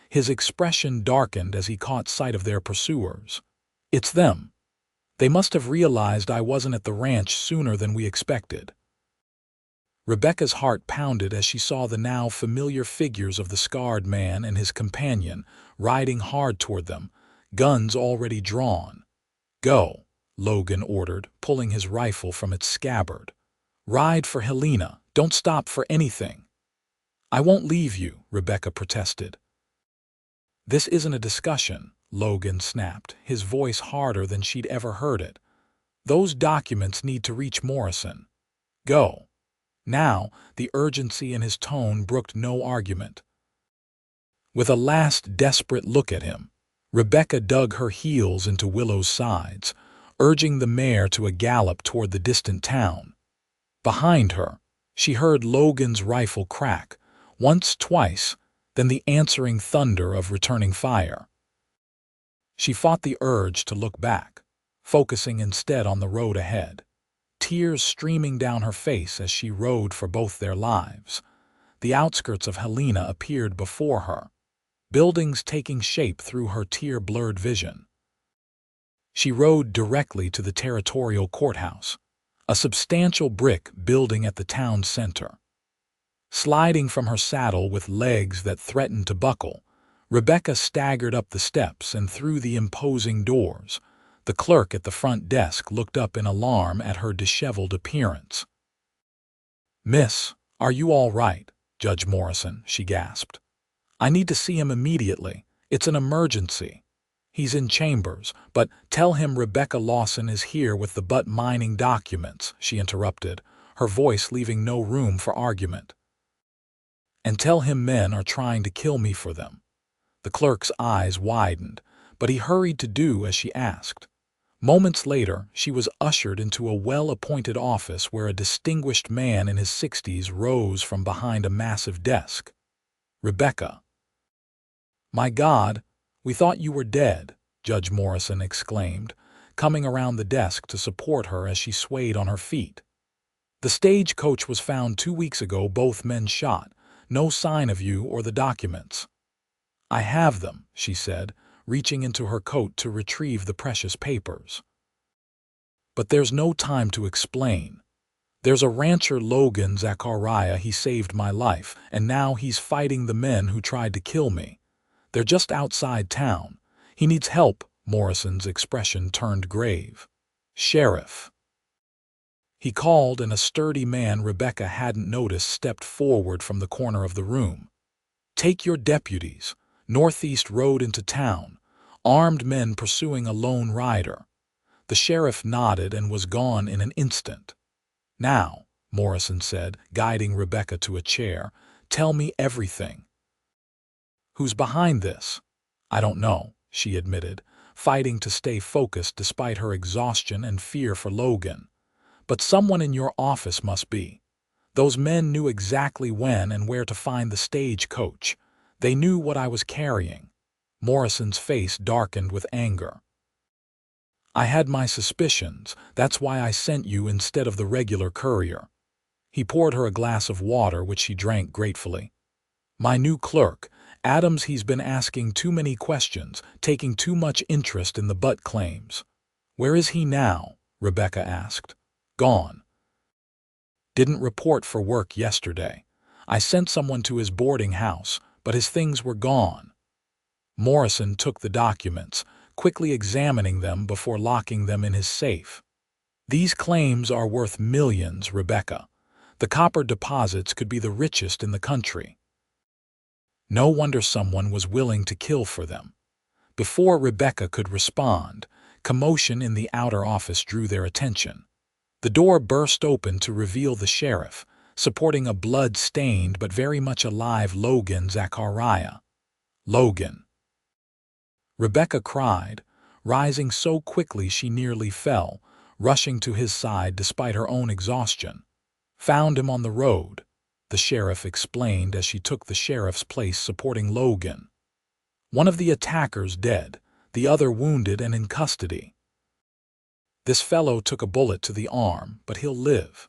S1: His expression darkened as he caught sight of their pursuers. "It's them. They must have realized I wasn't at the ranch sooner than we expected." Rebecca's heart pounded as she saw the now familiar figures of the scarred man and his companion riding hard toward them, guns already drawn. "Go," Logan ordered, pulling his rifle from its scabbard. "Ride for Helena. Don't stop for anything." "I won't leave you," Rebecca protested. "This isn't a discussion," Logan snapped, his voice harder than she'd ever heard it. "Those documents need to reach Morrison. Go." Now, the urgency in his tone brooked no argument. With a last desperate look at him, Rebecca dug her heels into Willow's sides, urging the mare to a gallop toward the distant town. Behind her, she heard Logan's rifle crack, once, twice, then the answering thunder of returning fire. She fought the urge to look back, focusing instead on the road ahead, tears streaming down her face as she rode for both their lives. The outskirts of Helena appeared before her, buildings taking shape through her tear-blurred vision. She rode directly to the territorial courthouse, a substantial brick building at the town's center. Sliding from her saddle with legs that threatened to buckle, Rebecca staggered up the steps and through the imposing doors. The clerk at the front desk looked up in alarm at her disheveled appearance. "Miss, are you all right, Judge Morrison?" she gasped. "I need to see him immediately. It's an emergency." "He's in chambers, but tell him Rebecca Lawson is here with the butt mining documents," she interrupted, her voice leaving no room for argument. And tell him men are trying to kill me for them." The clerk's eyes widened, but he hurried to do as she asked. Moments later, she was ushered into a well-appointed office where a distinguished man in his 60s rose from behind a massive desk. "Rebecca." "My God, we thought you were dead," Judge Morrison exclaimed, coming around the desk to support her as she swayed on her feet. "The stagecoach was found 2 weeks ago, both men shot. No sign of you or the documents." "I have them," she said, reaching into her coat to retrieve the precious papers. "But there's no time to explain. There's a rancher, Logan Zachariah. He saved my life, and now he's fighting the men who tried to kill me. They're just outside town. He needs help." Morrison's expression turned grave. "Sheriff." He called, and a sturdy man Rebecca hadn't noticed stepped forward from the corner of the room. "Take your deputies. Northeast Road into town. Armed men pursuing a lone rider." The sheriff nodded and was gone in an instant. "Now," Morrison said, guiding Rebecca to a chair, "tell me everything." "Who's behind this?" "I don't know," she admitted, fighting to stay focused despite her exhaustion and fear for Logan. "But someone in your office must be. Those men knew exactly when and where to find the stagecoach. They knew what I was carrying." Morrison's face darkened with anger. "I had my suspicions. That's why I sent you instead of the regular courier." He poured her a glass of water, which she drank gratefully. "My new clerk, Adams, he's been asking too many questions, taking too much interest in the butt claims." "Where is he now?" Rebecca asked. "Gone. Didn't report for work yesterday. I sent someone to his boarding house, but his things were gone." Morrison took the documents, quickly examining them before locking them in his safe. "These claims are worth millions, Rebecca. The copper deposits could be the richest in the country. No wonder someone was willing to kill for them." Before Rebecca could respond, commotion in the outer office drew their attention. The door burst open to reveal the sheriff, supporting a blood-stained but very much alive Logan Zachariah. "Logan!" Rebecca cried, rising so quickly she nearly fell, rushing to his side despite her own exhaustion. "Found him on the road," the sheriff explained as she took the sheriff's place supporting Logan. "One of the attackers dead, the other wounded and in custody. This fellow took a bullet to the arm, but he'll live."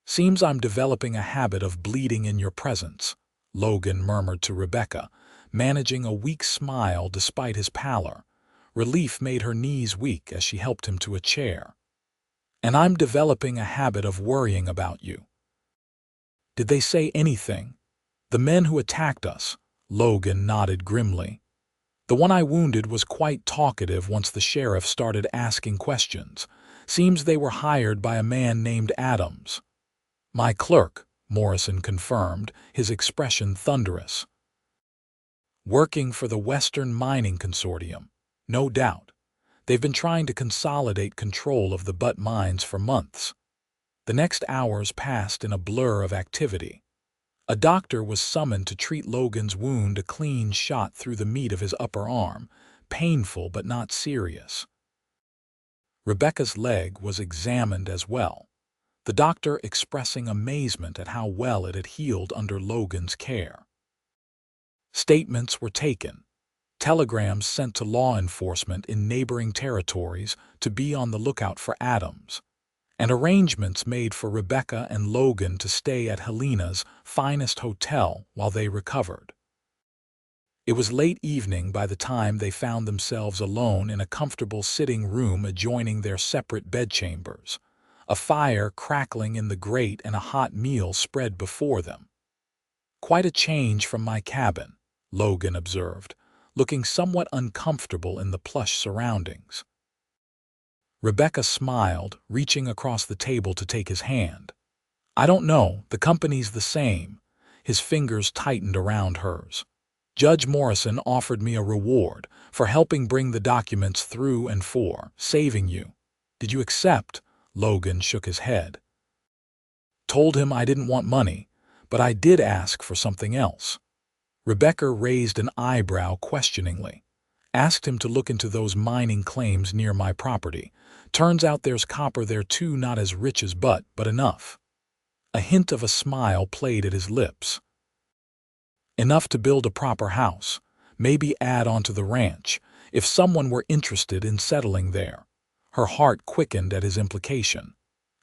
S1: "Seems I'm developing a habit of bleeding in your presence," Logan murmured to Rebecca, managing a weak smile despite his pallor. Relief made her knees weak as she helped him to a chair. "And I'm developing a habit of worrying about you." "Did they say anything?" "The men who attacked us," Logan nodded grimly. "The one I wounded was quite talkative once the sheriff started asking questions. Seems they were hired by a man named Adams." "My clerk," Morrison confirmed, his expression thunderous. "Working for the Western Mining Consortium, no doubt. They've been trying to consolidate control of the butt mines for months." The next hours passed in a blur of activity. A doctor was summoned to treat Logan's wound, a clean shot through the meat of his upper arm, painful but not serious. Rebecca's leg was examined as well, the doctor expressing amazement at how well it had healed under Logan's care. Statements were taken, telegrams sent to law enforcement in neighboring territories to be on the lookout for Adams, and arrangements made for Rebecca and Logan to stay at Helena's finest hotel while they recovered. It was late evening by the time they found themselves alone in a comfortable sitting room adjoining their separate bedchambers, a fire crackling in the grate and a hot meal spread before them. "Quite a change from my cabin," Logan observed, looking somewhat uncomfortable in the plush surroundings. Rebecca smiled, reaching across the table to take his hand. "I don't know, the company's the same." His fingers tightened around hers. "Judge Morrison offered me a reward for helping bring the documents through and for saving you." "Did you accept?" Logan shook his head. "Told him I didn't want money, but I did ask for something else." Rebecca raised an eyebrow questioningly. "Asked him to look into those mining claims near my property. Turns out there's copper there too, not as rich as but enough." A hint of a smile played at his lips. "Enough to build a proper house, maybe add on to the ranch, if someone were interested in settling there." Her heart quickened at his implication.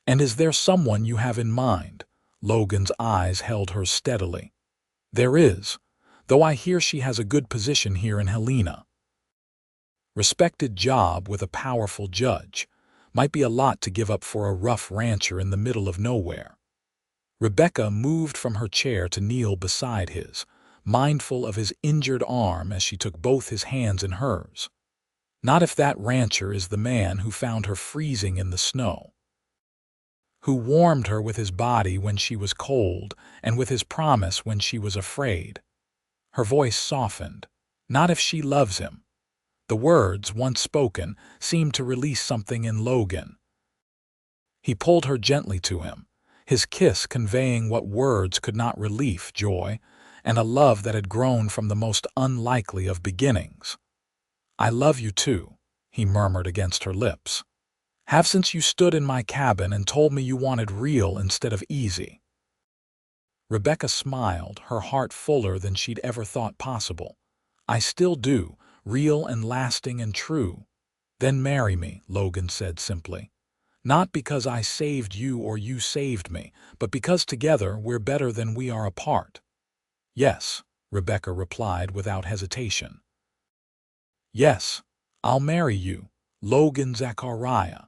S1: "And is there someone you have in mind?" Logan's eyes held hers steadily. "There is, though I hear she has a good position here in Helena. Respected job with a powerful judge. Might be a lot to give up for a rough rancher in the middle of nowhere." Rebecca moved from her chair to kneel beside his, mindful of his injured arm as she took both his hands in hers. Not if that rancher is the man who found her freezing in the snow, who warmed her with his body when she was cold and with his promise when she was afraid. Her voice softened. Not if she loves him. The words, once spoken, seemed to release something in Logan. He pulled her gently to him, his kiss conveying what words could not: relief, joy, and a love that had grown from the most unlikely of beginnings. "I love you too," he murmured against her lips. "Have since you stood in my cabin and told me you wanted real instead of easy." Rebecca smiled, her heart fuller than she'd ever thought possible. "I still do, real and lasting and true." "Then marry me," Logan said simply. "Not because I saved you or you saved me, but because together we're better than we are apart." "Yes," Rebecca replied without hesitation. "Yes, I'll marry you, Logan Zachariah."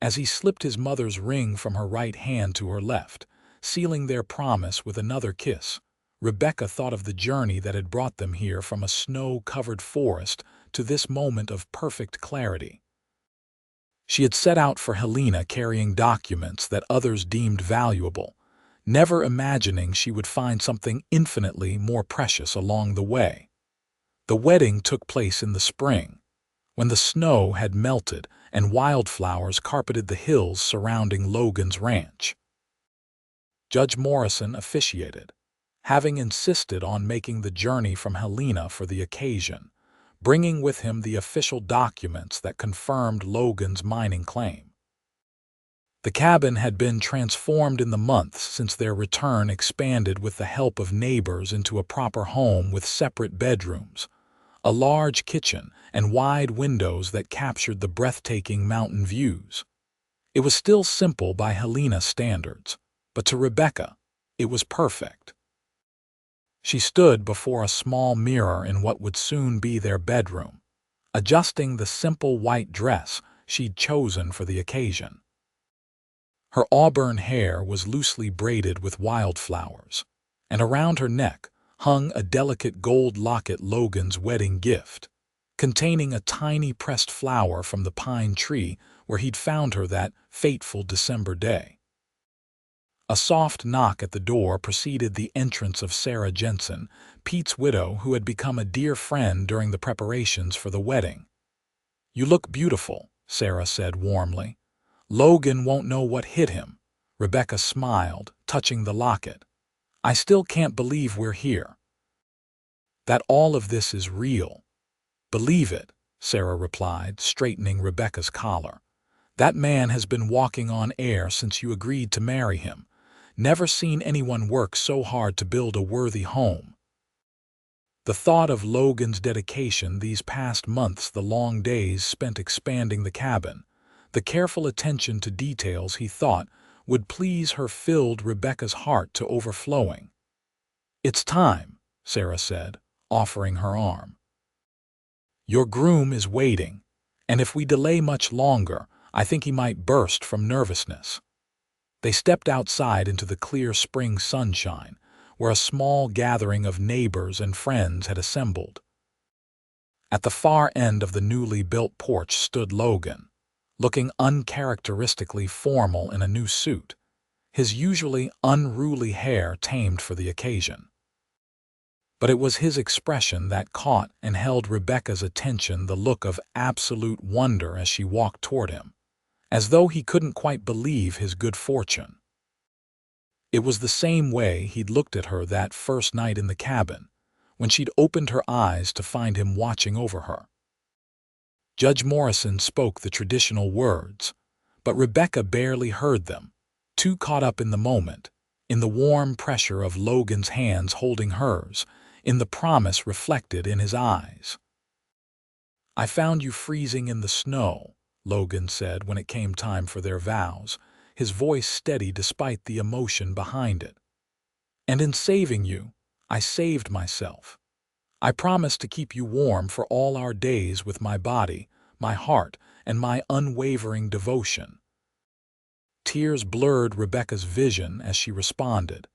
S1: As he slipped his mother's ring from her right hand to her left, sealing their promise with another kiss, Rebecca thought of the journey that had brought them here from a snow-covered forest to this moment of perfect clarity. She had set out for Helena carrying documents that others deemed valuable, never imagining she would find something infinitely more precious along the way. The wedding took place in the spring, when the snow had melted and wildflowers carpeted the hills surrounding Logan's ranch. Judge Morrison officiated, having insisted on making the journey from Helena for the occasion, bringing with him the official documents that confirmed Logan's mining claim. The cabin had been transformed in the months since their return, expanded with the help of neighbors into a proper home with separate bedrooms, a large kitchen, and wide windows that captured the breathtaking mountain views. It was still simple by Helena standards, but to Rebecca, it was perfect. She stood before a small mirror in what would soon be their bedroom, adjusting the simple white dress she'd chosen for the occasion. Her auburn hair was loosely braided with wildflowers, and around her neck hung a delicate gold locket, Logan's wedding gift, containing a tiny pressed flower from the pine tree where he'd found her that fateful December day. A soft knock at the door preceded the entrance of Sarah Jensen, Pete's widow, who had become a dear friend during the preparations for the wedding. "You look beautiful," Sarah said warmly. "Logan won't know what hit him." Rebecca smiled, touching the locket. "I still can't believe we're here. That all of this is real." "Believe it," Sarah replied, straightening Rebecca's collar. "That man has been walking on air since you agreed to marry him. Never seen anyone work so hard to build a worthy home." The thought of Logan's dedication these past months, the long days spent expanding the cabin, the careful attention to details he thought would please her, filled Rebecca's heart to overflowing. "It's time," Sarah said, offering her arm. "Your groom is waiting, and if we delay much longer, I think he might burst from nervousness." They stepped outside into the clear spring sunshine, where a small gathering of neighbors and friends had assembled. At the far end of the newly built porch stood Logan, looking uncharacteristically formal in a new suit, his usually unruly hair tamed for the occasion. But it was his expression that caught and held Rebecca's attention, the look of absolute wonder as she walked toward him, as though he couldn't quite believe his good fortune. It was the same way he'd looked at her that first night in the cabin, when she'd opened her eyes to find him watching over her. Judge Morrison spoke the traditional words, but Rebecca barely heard them, too caught up in the moment, in the warm pressure of Logan's hands holding hers, in the promise reflected in his eyes. "I found you freezing in the snow," Logan said when it came time for their vows, his voice steady despite the emotion behind it. "And in saving you, I saved myself. I promised to keep you warm for all our days with my body, my heart, and my unwavering devotion." Tears blurred Rebecca's vision as she responded.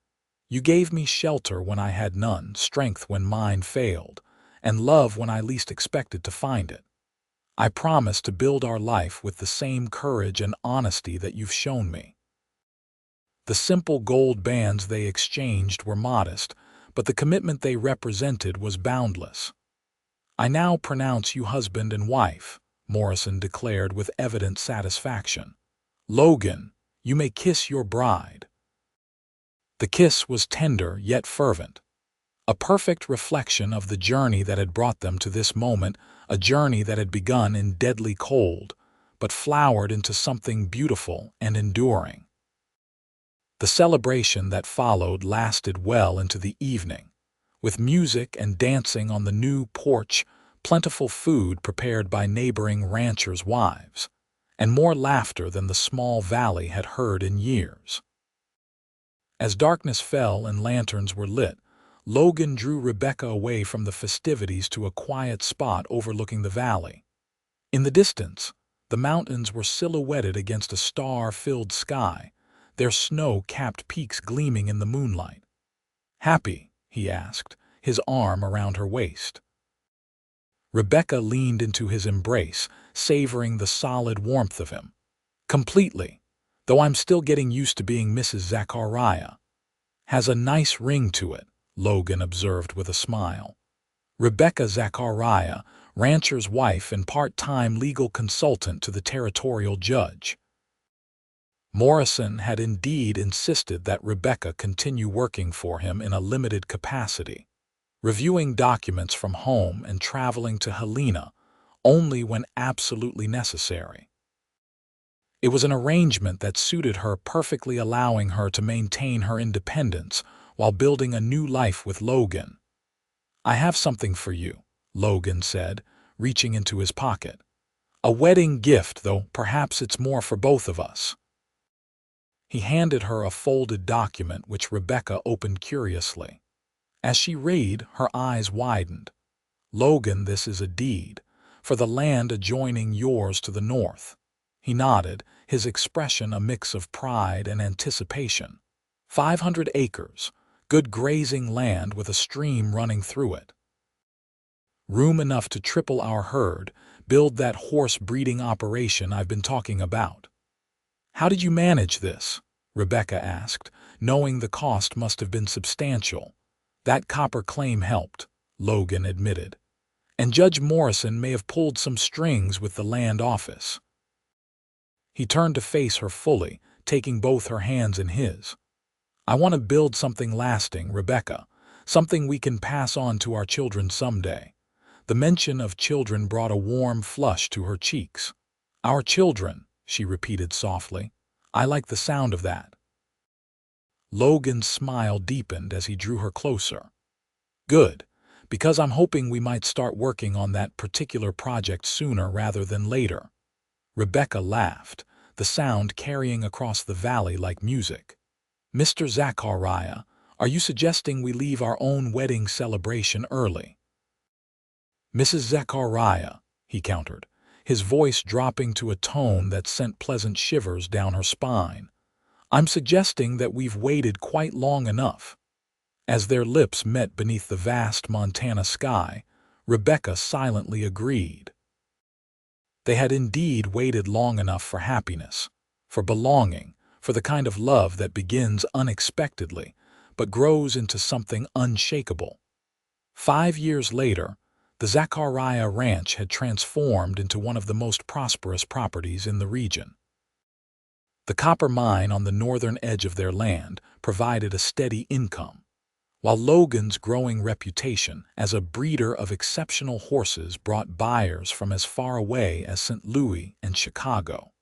S1: "You gave me shelter when I had none, strength when mine failed, and love when I least expected to find it. I promise to build our life with the same courage and honesty that you've shown me." The simple gold bands they exchanged were modest, but the commitment they represented was boundless. "I now pronounce you husband and wife," Morrison declared with evident satisfaction. "Logan, you may kiss your bride." The kiss was tender yet fervent, a perfect reflection of the journey that had brought them to this moment, a journey that had begun in deadly cold, but flowered into something beautiful and enduring. The celebration that followed lasted well into the evening, with music and dancing on the new porch, plentiful food prepared by neighboring ranchers' wives, and more laughter than the small valley had heard in years. As darkness fell and lanterns were lit, Logan drew Rebecca away from the festivities to a quiet spot overlooking the valley. In the distance, the mountains were silhouetted against a star-filled sky, their snow-capped peaks gleaming in the moonlight. "Happy?" he asked, his arm around her waist. Rebecca leaned into his embrace, savoring the solid warmth of him. "Completely, though I'm still getting used to being Mrs. Zachariah." "Has a nice ring to it," Logan observed with a smile. Rebecca Zachariah, rancher's wife and part-time legal consultant to the territorial judge. Morrison had indeed insisted that Rebecca continue working for him in a limited capacity, reviewing documents from home and traveling to Helena only when absolutely necessary. It was an arrangement that suited her perfectly, allowing her to maintain her independence while building a new life with Logan. "I have something for you," Logan said, reaching into his pocket. "A wedding gift, though perhaps it's more for both of us." He handed her a folded document which Rebecca opened curiously. As she read, her eyes widened. "Logan, this is a deed for the land adjoining yours to the north." He nodded, his expression a mix of pride and anticipation. 500 acres, good grazing land with a stream running through it. Room enough to triple our herd, build that horse breeding operation I've been talking about." "How did you manage this?" Rebecca asked, knowing the cost must have been substantial. "That copper claim helped," Logan admitted. "And Judge Morrison may have pulled some strings with the land office." He turned to face her fully, taking both her hands in his. "I want to build something lasting, Rebecca, something we can pass on to our children someday." The mention of children brought a warm flush to her cheeks. "Our children," she repeated softly. "I like the sound of that." Logan's smile deepened as he drew her closer. "Good, because I'm hoping we might start working on that particular project sooner rather than later." Rebecca laughed, the sound carrying across the valley like music. "Mr. Zachariah, are you suggesting we leave our own wedding celebration early?" "Mrs. Zachariah," he countered, his voice dropping to a tone that sent pleasant shivers down her spine. "I'm suggesting that we've waited quite long enough." As their lips met beneath the vast Montana sky, Rebecca silently agreed. They had indeed waited long enough for happiness, for belonging, for the kind of love that begins unexpectedly, but grows into something unshakable. 5 years later, the Zachariah Ranch had transformed into one of the most prosperous properties in the region. The copper mine on the northern edge of their land provided a steady income, while Logan's growing reputation as a breeder of exceptional horses brought buyers from as far away as St. Louis and Chicago.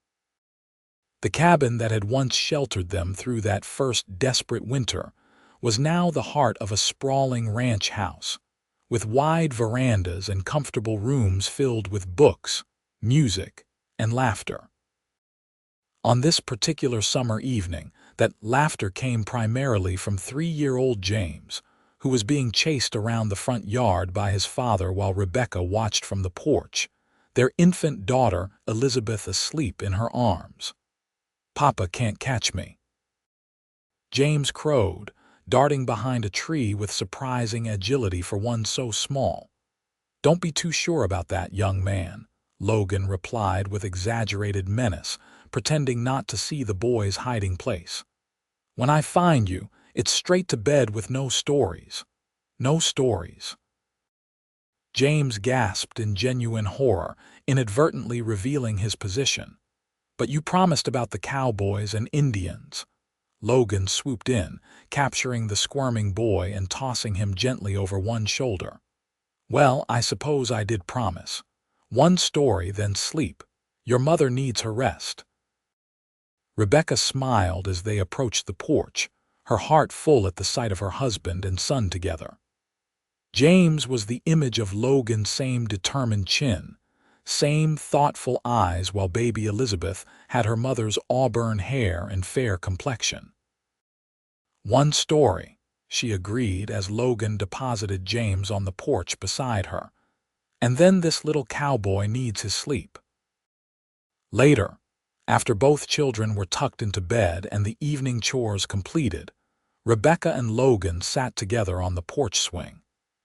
S1: The cabin that had once sheltered them through that first desperate winter was now the heart of a sprawling ranch house, with wide verandas and comfortable rooms filled with books, music, and laughter. On this particular summer evening, that laughter came primarily from 3-year-old James, who was being chased around the front yard by his father while Rebecca watched from the porch, their infant daughter Elizabeth asleep in her arms. "Papa can't catch me," James crowed, darting behind a tree with surprising agility for one so small. "Don't be too sure about that, young man," Logan replied with exaggerated menace, pretending not to see the boy's hiding place. "When I find you, it's straight to bed with no stories. No stories." James gasped in genuine horror, inadvertently revealing his position. "But you promised about the cowboys and Indians." Logan swooped in, capturing the squirming boy and tossing him gently over one shoulder. "Well, I suppose I did promise. One story, then sleep. Your mother needs her rest." Rebecca smiled as they approached the porch, her heart full at the sight of her husband and son together. James was the image of Logan's same determined chin, same thoughtful eyes, while baby Elizabeth had her mother's auburn hair and fair complexion. "One story," she agreed as Logan deposited James on the porch beside her. "And then this little cowboy needs his sleep." Later, after both children were tucked into bed and the evening chores completed, Rebecca and Logan sat together on the porch swing,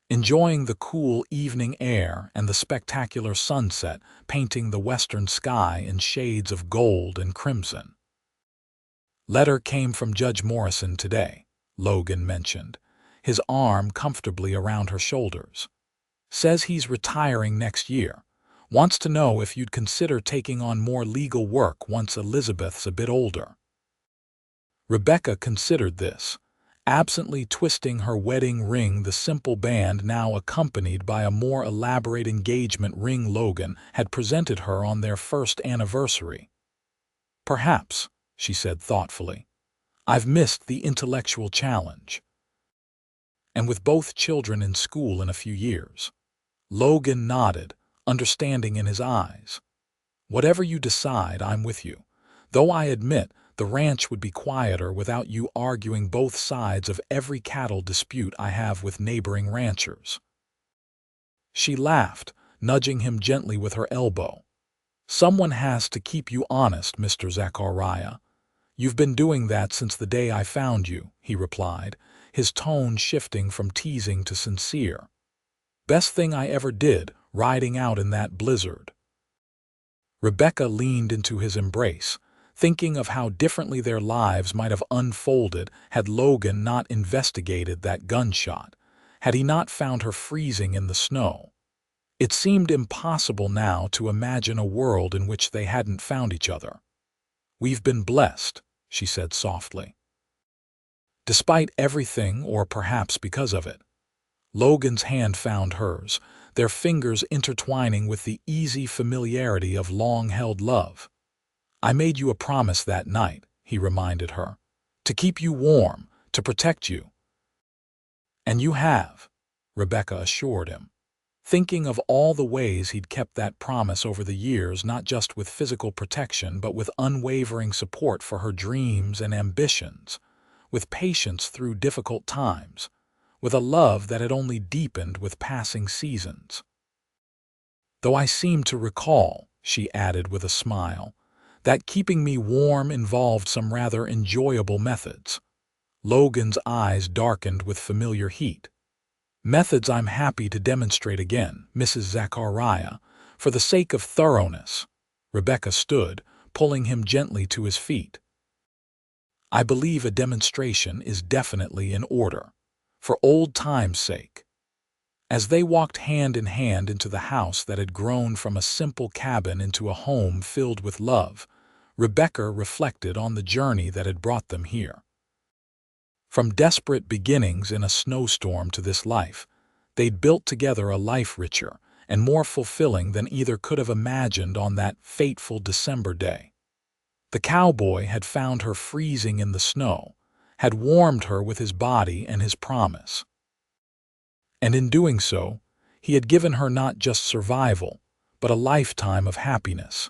S1: enjoying the cool evening air and the spectacular sunset painting the western sky in shades of gold and crimson. "Letter came from Judge Morrison today," Logan mentioned, his arm comfortably around her shoulders. "Says he's retiring next year. Wants to know if you'd consider taking on more legal work once Elizabeth's a bit older." Rebecca considered this, absently twisting her wedding ring, the simple band now accompanied by a more elaborate engagement ring Logan had presented her on their first anniversary. "Perhaps," she said thoughtfully. "I've missed the intellectual challenge." "And with both children in school in a few years." Logan nodded, understanding in his eyes. "Whatever you decide, I'm with you, though I admit the ranch would be quieter without you arguing both sides of every cattle dispute I have with neighboring ranchers." She laughed, nudging him gently with her elbow. "Someone has to keep you honest, Mr. Zachariah. You've been doing that since the day I found you," he replied, his tone shifting from teasing to sincere. "Best thing I ever did, riding out in that blizzard." Rebecca leaned into his embrace, thinking of how differently their lives might have unfolded had Logan not investigated that gunshot, had he not found her freezing in the snow. It seemed impossible now to imagine a world in which they hadn't found each other. "We've been blessed," she said softly. "Despite everything, or perhaps because of it." Logan's hand found hers, their fingers intertwining with the easy familiarity of long-held love. "I made you a promise that night," he reminded her, "to keep you warm, to protect you." "And you have," Rebecca assured him, thinking of all the ways he'd kept that promise over the years, not just with physical protection but with unwavering support for her dreams and ambitions, with patience through difficult times, with a love that had only deepened with passing seasons. "Though I seem to recall," she added with a smile, "that keeping me warm involved some rather enjoyable methods." Logan's eyes darkened with familiar heat. "Methods I'm happy to demonstrate again, Mrs. Zachariah, for the sake of thoroughness." Rebecca stood, pulling him gently to his feet. "I believe a demonstration is definitely in order, for old time's sake." As they walked hand in hand into the house that had grown from a simple cabin into a home filled with love, Rebecca reflected on the journey that had brought them here. From desperate beginnings in a snowstorm to this life, they'd built together a life richer and more fulfilling than either could have imagined on that fateful December day. The cowboy had found her freezing in the snow, had warmed her with his body and his promise. And in doing so, he had given her not just survival, but a lifetime of happiness.